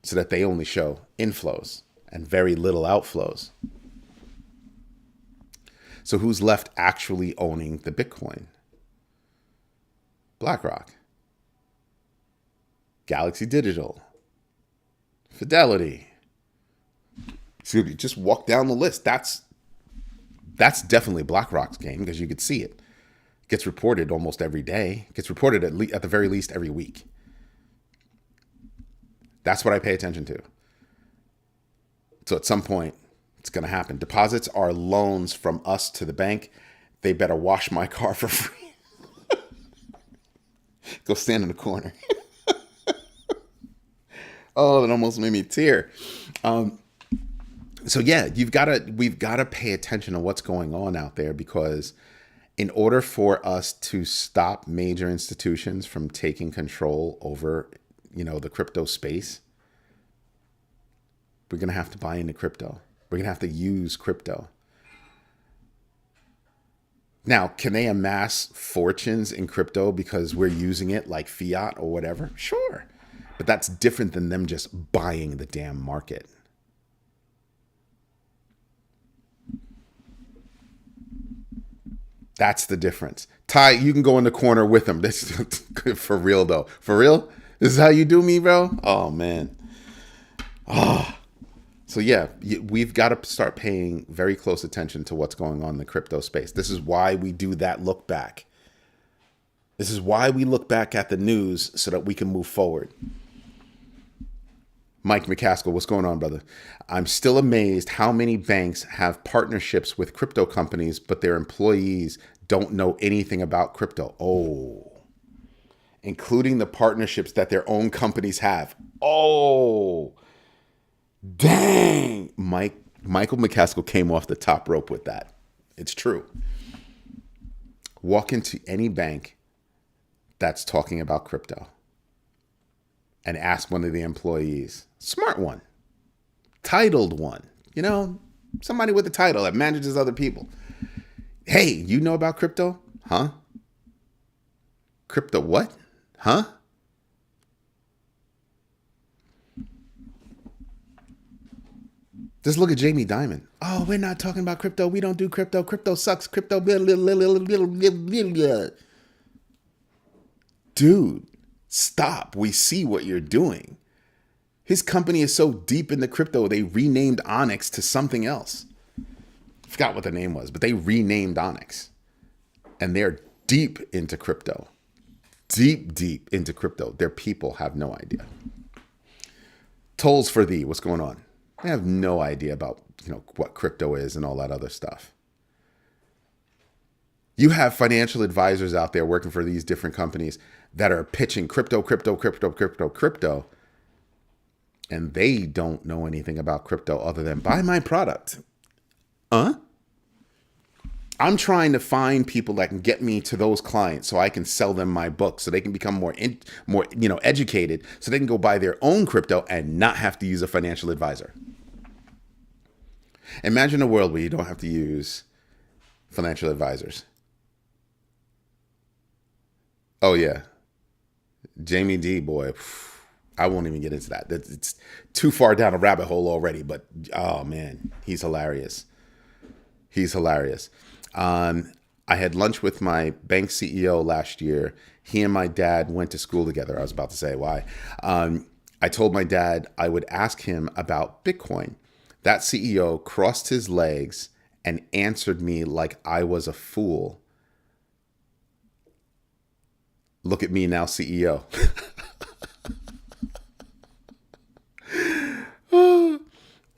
so that they only show inflows and very little outflows. So who's left actually owning the Bitcoin? BlackRock, Galaxy Digital, Fidelity. Excuse me, just walk down the list. That's definitely BlackRock's game, because you could see it. It gets reported almost every day. It gets reported at the very least every week. That's what I pay attention to. So at some point, it's going to happen. Deposits are loans from us to the bank. They better wash my car for free. Go stand in the corner. Oh, it almost made me tear. So yeah, we've got to pay attention to what's going on out there, because in order for us to stop major institutions from taking control over, the crypto space, we're going to have to buy into crypto. We're going to have to use crypto. Now, can they amass fortunes in crypto because we're using it like fiat or whatever? Sure. But that's different than them just buying the damn market. That's the difference. Ty, you can go in the corner with them. This for real though. For real? This is how you do me, bro? Oh man. So yeah, we've got to start paying very close attention to what's going on in the crypto space. This is why we do that look back. This is why we look back at the news so that we can move forward. Mike McCaskill, what's going on, brother? I'm still amazed how many banks have partnerships with crypto companies, but their employees don't know anything about crypto. Oh, including the partnerships that their own companies have. Oh, dang. Michael McCaskill came off the top rope with that. It's true. Walk into any bank that's talking about crypto and ask one of the employees, smart one, titled one, somebody with a title that manages other people. Hey, you know about crypto? Huh? Crypto what? Huh? Just look at Jamie Dimon. Oh, we're not talking about crypto. We don't do crypto. Crypto sucks. Crypto. Dude, stop. We see what you're doing. His company is so deep into crypto, they renamed Onyx to something else. I forgot what the name was, but they renamed Onyx. And they're deep into crypto. Deep into crypto. Their people have no idea. Tolls for thee. What's going on? I have no idea about, what crypto is and all that other stuff. You have financial advisors out there working for these different companies that are pitching crypto, and they don't know anything about crypto other than buy my product. I'm trying to find people that can get me to those clients so I can sell them my book so they can become more educated so they can go buy their own crypto and not have to use a financial advisor. Imagine a world where you don't have to use financial advisors. Oh yeah. Jamie D, boy, I won't even get into that. It's too far down a rabbit hole already, but oh man, he's hilarious. He's hilarious. I had lunch with my bank CEO last year. He and my dad went to school together. I was about to say why. I told my dad I would ask him about Bitcoin. That CEO crossed his legs and answered me like I was a fool. Look at me now, CEO.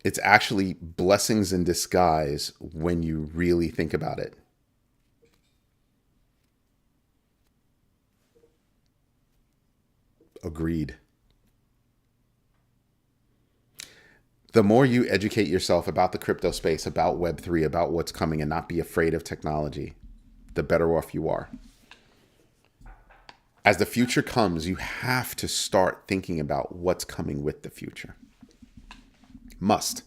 It's actually blessings in disguise when you really think about it. Agreed. The more you educate yourself about the crypto space, about Web3, about what's coming, and not be afraid of technology, the better off you are. As the future comes, you have to start thinking about what's coming with the future. Must.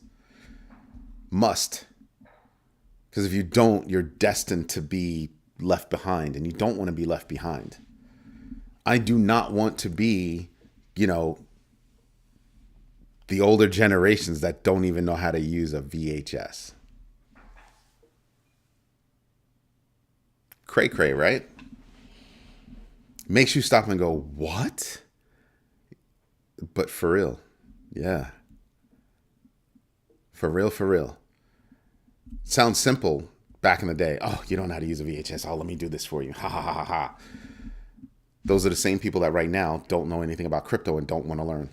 Because if you don't, you're destined to be left behind, and you don't want to be left behind. I do not want to be, the older generations that don't even know how to use a VHS. Cray, right? Makes you stop and go, what? But for real. Yeah. For real. Sounds simple back in the day. Oh, you don't know how to use a VHS. Oh, let me do this for you. Ha, ha, ha, ha, ha. Those are the same people that right now don't know anything about crypto and don't want to learn.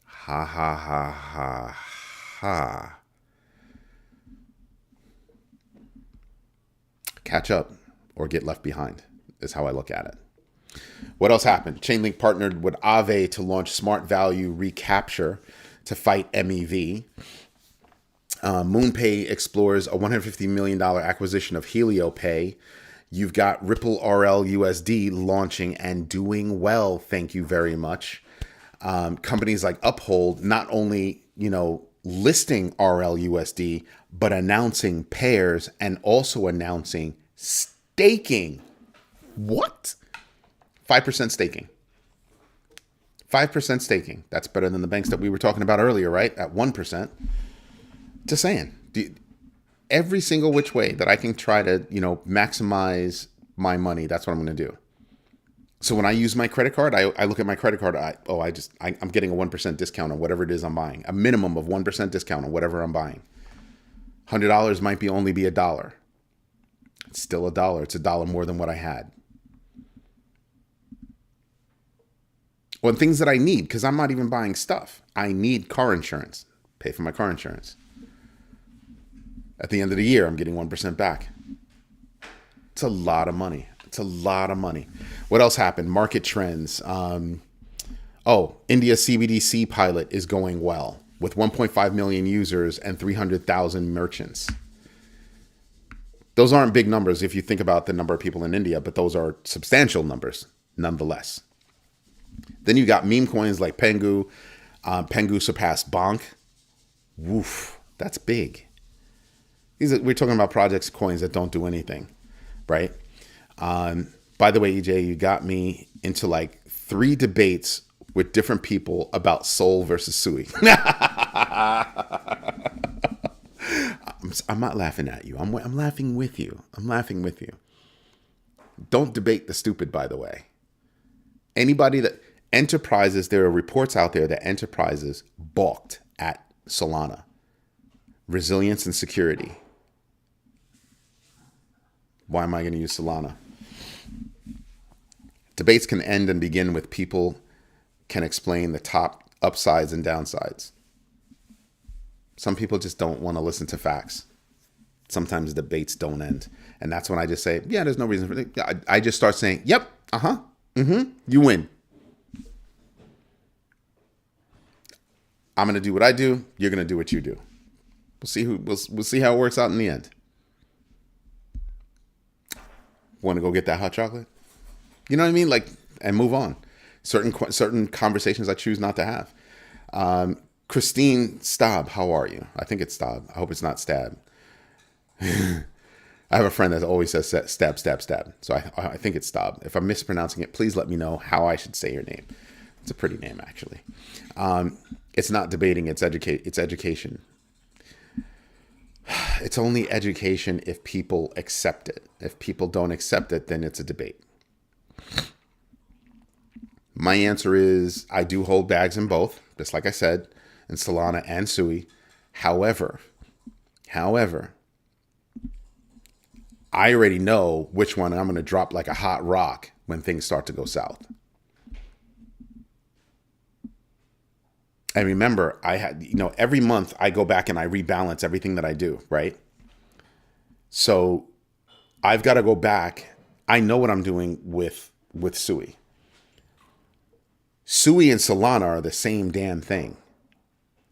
Ha, ha, ha, ha, ha. Catch up or get left behind is how I look at it. What else happened? Chainlink partnered with Aave to launch smart value recapture to fight MEV. MoonPay explores a $150 million acquisition of HelioPay. You've got Ripple RL USD launching and doing well. Thank you very much. Companies like Uphold not only, listing RL USD, but announcing pairs and also announcing Staking. What? 5% staking. 5% staking. That's better than the banks that we were talking about earlier, right? At 1%. Just saying. Every single which way that I can try to, maximize my money, that's what I'm going to do. So when I use my credit card, I look at my credit card. I'm getting a 1% discount on whatever it is I'm buying. A minimum of 1% discount on whatever I'm buying. $100 might only be $1. It's still $1. It's $1 more than what I had. On things that I need, because I'm not even buying stuff. I need car insurance. Pay for my car insurance. At the end of the year, I'm getting 1% back. It's a lot of money. It's a lot of money. What else happened? Market trends. India's CBDC pilot is going well with 1.5 million users and 300,000 merchants. Those aren't big numbers if you think about the number of people in India, but those are substantial numbers nonetheless. Then you got meme coins like Pengu. Pengu surpassed Bonk. Woof, that's big. We're talking about projects, coins that don't do anything, right? By the way, EJ, you got me into like 3 debates with different people about Sol versus Sui. I'm not laughing at you. I'm laughing with you. I'm laughing with you. Don't debate the stupid, by the way. Anybody that enterprises, there are reports out there that enterprises balked at Solana. Resilience and security. Why am I going to use Solana? Debates can end and begin with people can explain the top upsides and downsides. Some people just don't want to listen to facts. Sometimes debates don't end. And that's when I just say, yeah, there's no reason for it. I just start saying, yep, you win. I'm going to do what I do. You're going to do what you do. We'll see how it works out in the end. Want to go get that hot chocolate? You know what I mean? And move on. Certain conversations I choose not to have. Christine Stab, how are you? I think it's Stab. I hope it's not Stab. I have a friend that always says stab, stab, stab. So I think it's Stab. If I'm mispronouncing it, please let me know how I should say your name. It's a pretty name, actually. It's not debating. It's education. It's only education if people accept it. If people don't accept it, then it's a debate. My answer is I do hold bags in both, just like I said, in Solana and Sui. However, I already know which one I'm going to drop like a hot rock when things start to go south. And remember, I had, every month I go back and I rebalance everything that I do, right? So I've got to go back. I know what I'm doing with Sui. Sui and Solana are the same damn thing.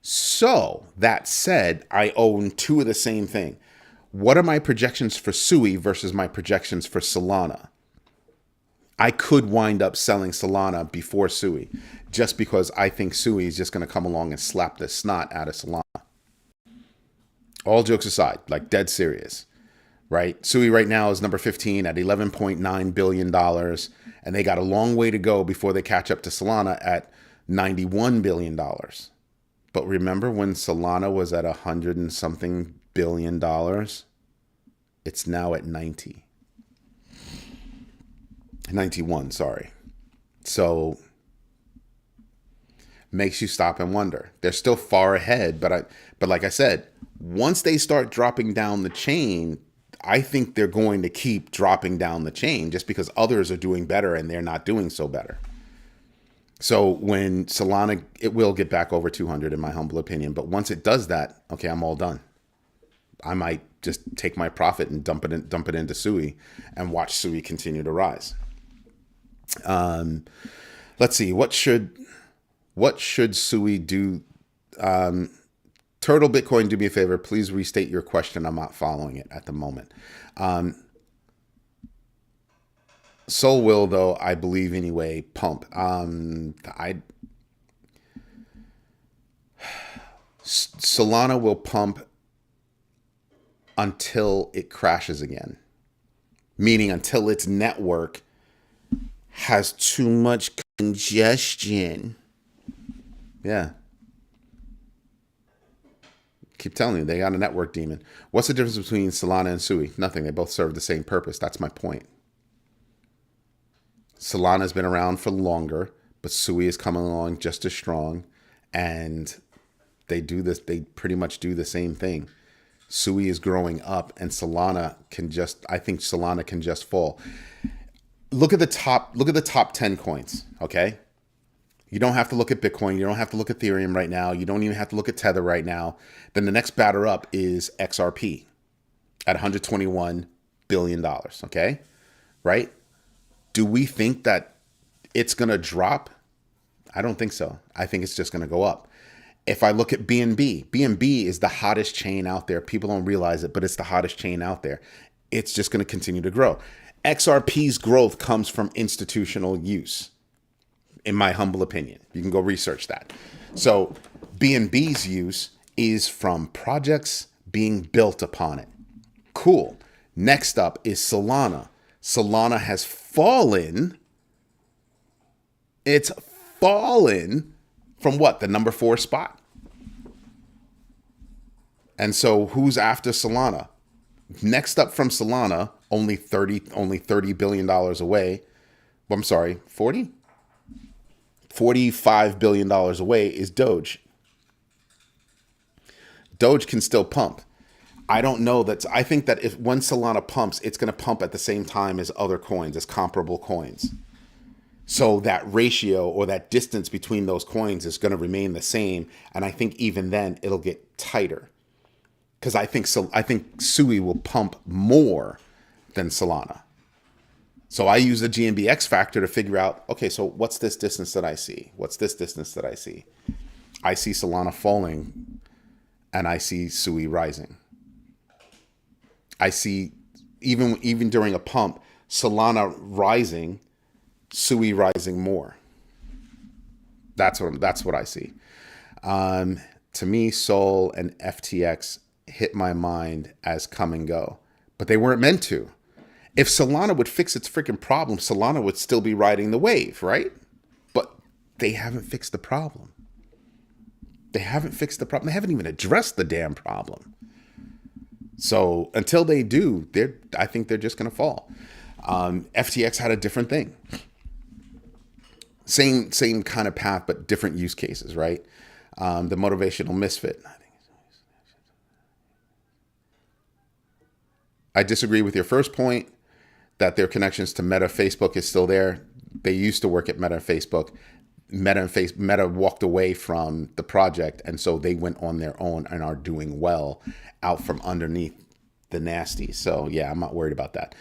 So that said, I own 2 of the same thing. What are my projections for Sui versus my projections for Solana? I could wind up selling Solana before Sui just because I think Sui is just going to come along and slap the snot out of Solana. All jokes aside, like dead serious, right? Sui right now is number 15 at $11.9 billion, and they got a long way to go before they catch up to Solana at $91 billion. But remember when Solana was at $100 and something billion? It's now at 91, sorry. So makes you stop and wonder. They're still far ahead, but like I said, once they start dropping down the chain, I think they're going to keep dropping down the chain just because others are doing better and they're not doing so better. So when Solana, it will get back over 200 in my humble opinion, but once it does that, okay, I'm all done. I might just take my profit and dump it into Sui and watch Sui continue to rise. Let's see. What should Sui do? Turtle Bitcoin, do me a favor. Please restate your question. I'm not following it at the moment. Sol will, though, I believe anyway, pump. Solana will pump until it crashes again. meaning until its network has too much congestion. Yeah. Keep telling you, they got a network demon. What's the difference between Solana and Sui? Nothing. They both serve the same purpose. That's my point. Solana's been around for longer, but Sui is coming along just as strong, and they do this. They pretty much do the same thing. Sui is growing up, and Solana can just. I think Solana can just fall. Look at the top. Look at the top 10 coins. Okay, you don't have to look at Bitcoin. You don't have to look at Ethereum right now. You don't even have to look at Tether right now. Then the next batter up is XRP at $121 billion. Okay, right? Do we think that it's going to drop? I don't think so. I think it's just going to go up. If I look at BNB, BNB is the hottest chain out there. People don't realize it, but it's the hottest chain out there. It's just going to continue to grow. XRP's growth comes from institutional use, in my humble opinion. You can go research that. So BNB's use is from projects being built upon it. Cool. Next up is Solana. Solana has fallen. It's fallen from what? The number 4 spot. And so who's after Solana? Next up from Solana, only $30 billion away. Well, I'm sorry, 40? $45 billion away is Doge. Doge can still pump. I don't know that. I think that if when Solana pumps, it's going to pump at the same time as other coins, as comparable coins. So that ratio or that distance between those coins is going to remain the same. And I think even then it'll get tighter. Because I think Sui will pump more than Solana. So I use the GMBX factor to figure out, okay, so what's this distance that I see? What's this distance that I see? I see Solana falling and I see Sui rising. I see even during a pump, Solana rising, Sui rising more. That's what I see. To me, Sol and FTX hit my mind as come and go, but they weren't meant to. If Solana would fix its freaking problem, Solana would still be riding the wave, right? But they haven't fixed the problem. They haven't even addressed the damn problem. So until they do, I think they're just going to fall. FTX had a different thing. Same kind of path, but different use cases, right? The motivational misfit. I disagree with your first point that their connections to Meta. Facebook is still there. They used to work at Meta Facebook. Meta walked away from the project, and so they went on their own and are doing well out from underneath the nasty. So yeah, I'm not worried about that.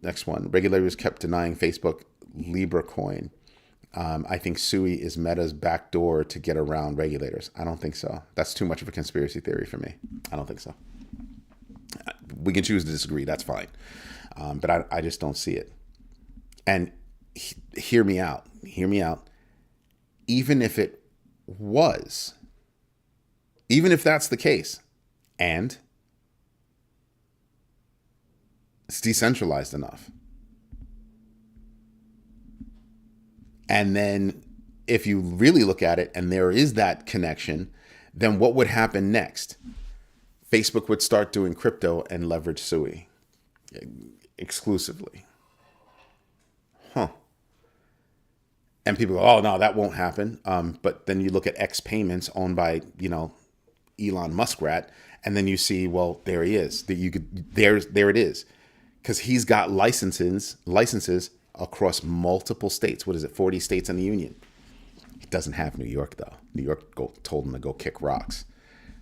Next one. Regulators kept denying Facebook Libra coin. I think Sui is Meta's backdoor to get around regulators. I don't think so. That's too much of a conspiracy theory for me. I don't think so. We can choose to disagree. That's fine. But I just don't see it. And hear me out. Hear me out. Even if it was, even if that's the case, and it's decentralized enough. And then if you really look at it and there is that connection, then what would happen next? Facebook would start doing crypto and leverage Sui exclusively. Huh. And people go, oh, no, that won't happen. But then you look at X Payments owned by, Elon Muskrat, and then you see, well, there he is. There it is. Because he's got licenses across multiple states. What is it, 40 states in the union? He doesn't have New York, though. New York told him to go kick rocks.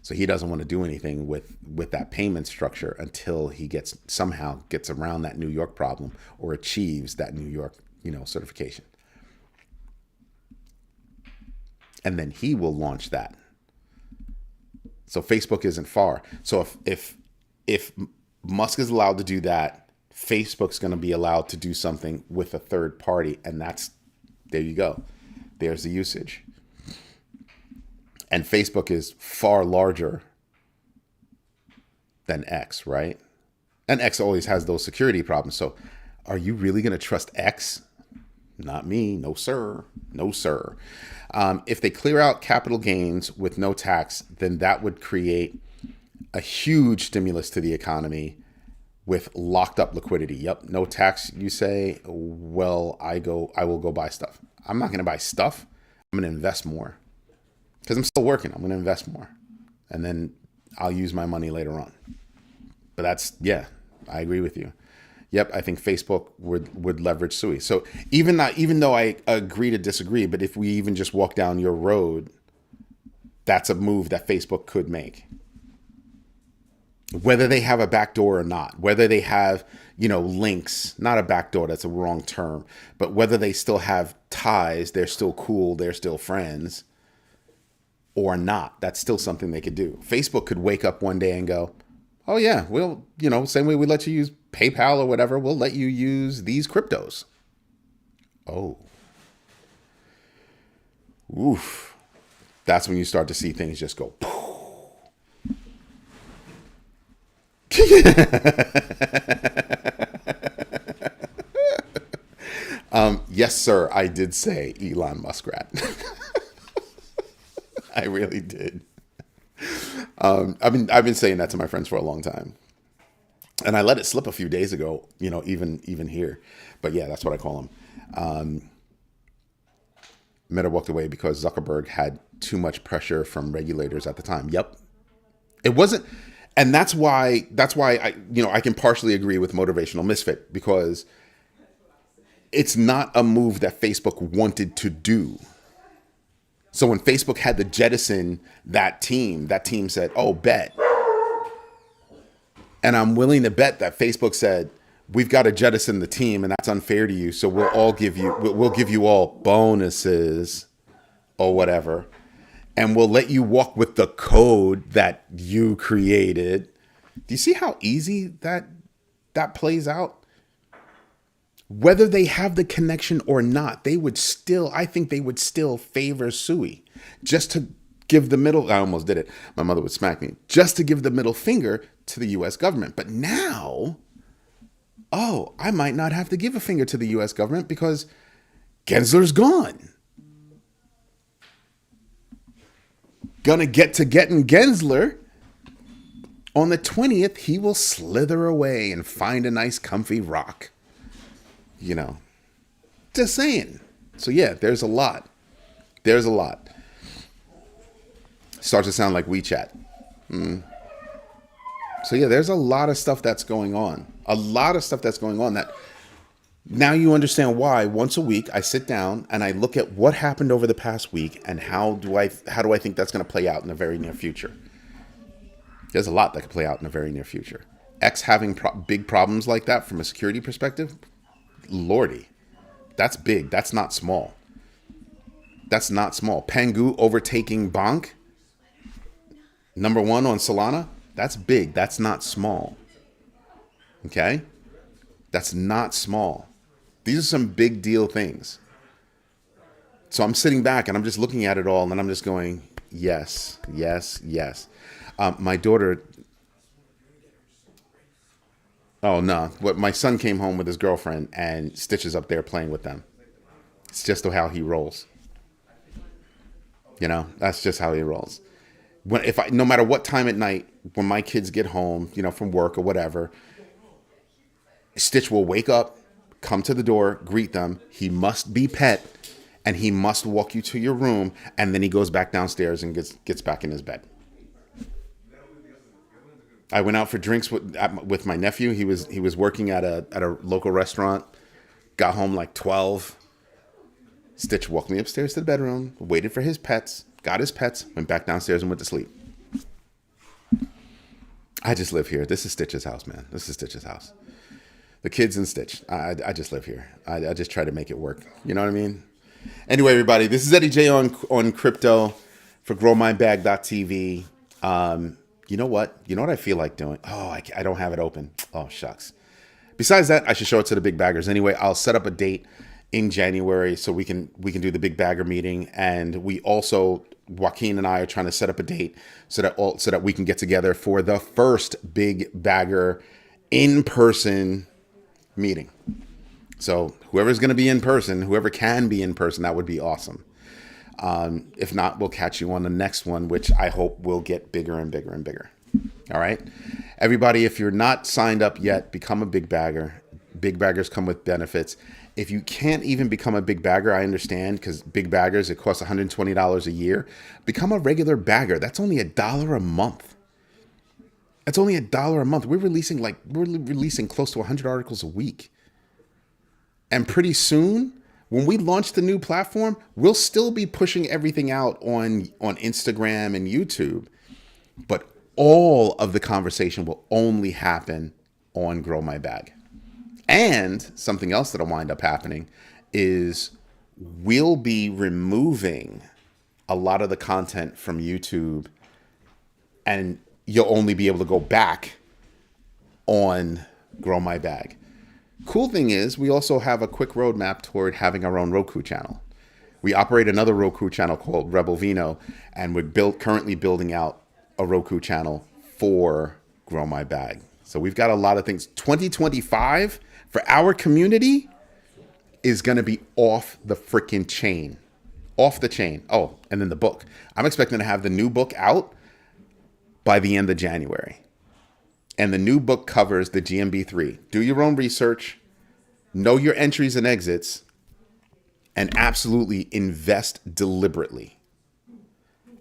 So he doesn't want to do anything with that payment structure until he somehow gets around that New York problem or achieves that New York, certification. And then he will launch that. So Facebook isn't far. So if Musk is allowed to do that, Facebook's going to be allowed to do something with a third party, and there you go. There's the usage. And Facebook is far larger than X, right? And X always has those security problems. So are you really going to trust X? Not me. No, sir. No, sir. If they clear out capital gains with no tax, then that would create a huge stimulus to the economy with locked up liquidity. Yep. No tax, you say? Well, I will go buy stuff. I'm not going to buy stuff. I'm going to invest more because I'm still working. I'm going to invest more and then I'll use my money later on. But that's, yeah, I agree with you. Yep, I think Facebook would leverage SUI. So even though I agree to disagree, but if we even just walk down your road, that's a move that Facebook could make. Whether they have a backdoor or not, whether they have, links, not a backdoor, that's a wrong term, but whether they still have ties, they're still cool, they're still friends, or not, that's still something they could do. Facebook could wake up one day and go, oh yeah, we'll, same way we let you use PayPal or whatever, we'll let you use these cryptos. Oh. Oof. That's when you start to see things just go. Yes, sir, I did say Elon Muskrat. I really did. I've been saying that to my friends for a long time, and I let it slip a few days ago. Even here, but yeah, that's what I call him. Meta walked away because Zuckerberg had too much pressure from regulators at the time. Yep, it wasn't, and that's why I can partially agree with Motivational Misfit because it's not a move that Facebook wanted to do. So when Facebook had to jettison that team said, oh, bet. And I'm willing to bet that Facebook said, we've got to jettison the team and that's unfair to you. So we'll give you all bonuses or whatever. And we'll let you walk with the code that you created. Do you see how easy that plays out? Whether they have the connection or not, I think they would still favor SUI just to give the middle. I almost did it. My mother would smack me just to give the middle finger to the U.S. government. But now, I might not have to give a finger to the U.S. government because Gensler's gone. Gonna get to getting Gensler. On the 20th, he will slither away and find a nice comfy rock. Just saying. So yeah, there's a lot. Starts to sound like WeChat. So yeah, there's a lot of stuff that's going on. That now you understand why once a week I sit down and I look at what happened over the past week and how do I think that's going to play out in the very near future. There's a lot that could play out in the very near future. X having big problems like that from a security perspective, Lordy, that's big. That's not small. Pengu overtaking Bank, number 1 on Solana, that's big. That's not small. Okay? That's not small. These are some big deal things. So I'm sitting back and I'm just looking at it all and I'm just going, yes. My daughter... Oh, no. My son came home with his girlfriend and Stitch is up there playing with them. It's just how he rolls. That's just how he rolls. No matter what time at night, when my kids get home, from work or whatever, Stitch will wake up, come to the door, greet them. He must be pet and he must walk you to your room. And then he goes back downstairs and gets back in his bed. I went out for drinks with my nephew. He was working at a local restaurant. Got home like 12. Stitch walked me upstairs to the bedroom, waited for his pets, got his pets, went back downstairs and went to sleep. I just live here. This is Stitch's house, man. This is Stitch's house. The kids and Stitch. I just live here. I just try to make it work. You know what I mean? Anyway, everybody, this is Eddie J on crypto for growmybag.tv. You know what? You know what I feel like doing? Oh, I don't have it open. Oh, shucks. Besides that, I should show it to the big baggers. Anyway, I'll set up a date in January so we can do the big bagger meeting. And we also, Joaquin and I are trying to set up a date so that we can get together for the first big bagger in-person meeting. So whoever's going to be in person, whoever can be in person, that would be awesome. If not, we'll catch you on the next one, which I hope will get bigger and bigger and bigger. All right. Everybody, if you're not signed up yet, become a big bagger. Big baggers come with benefits. If you can't even become a big bagger, I understand, because big baggers, it costs $120 a year. Become a regular bagger. That's only $1 a month. That's only $1 a month. We're releasing close to 100 articles a week. And pretty soon, when we launch the new platform, we'll still be pushing everything out on Instagram and YouTube. But all of the conversation will only happen on Grow My Bag. And something else that'll wind up happening is we'll be removing a lot of the content from YouTube, and you'll only be able to go back on Grow My Bag. Cool thing is, we also have a quick roadmap toward having our own Roku channel. We operate another Roku channel called Rebel Vino, and we're currently building out a Roku channel for Grow My Bag. So we've got a lot of things. 2025 for our community is going to be off the freaking chain. Off the chain. Oh, and then the book. I'm expecting to have the new book out by the end of January. And the new book covers the GMB3. Do your own research, know your entries and exits, and absolutely invest deliberately.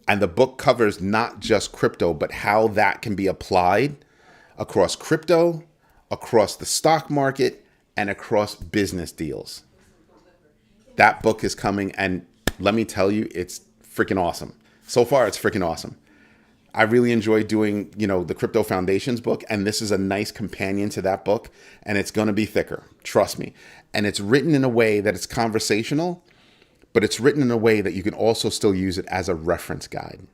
And the book covers not just crypto, but how that can be applied across crypto, across the stock market, and across business deals. That book is coming, and let me tell you, it's freaking awesome. So far, it's freaking awesome. I really enjoy doing, the Crypto Foundations book, and this is a nice companion to that book, and it's going to be thicker, trust me. And it's written in a way that it's conversational, but it's written in a way that you can also still use it as a reference guide.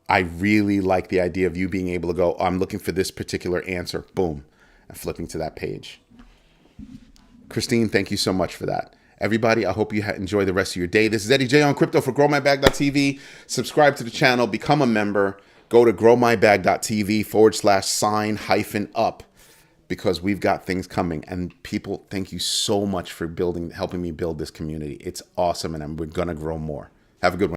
I really like the idea of you being able to go, I'm looking for this particular answer, boom, and flipping to that page. Christine, thank you so much for that. Everybody, I hope you enjoy the rest of your day. This is Eddie J on Crypto for GrowMyBag.tv. Subscribe to the channel, become a member. Go to GrowMyBag.tv/sign-up because we've got things coming. And people, thank you so much for helping me build this community. It's awesome, and we're going to grow more. Have a good one.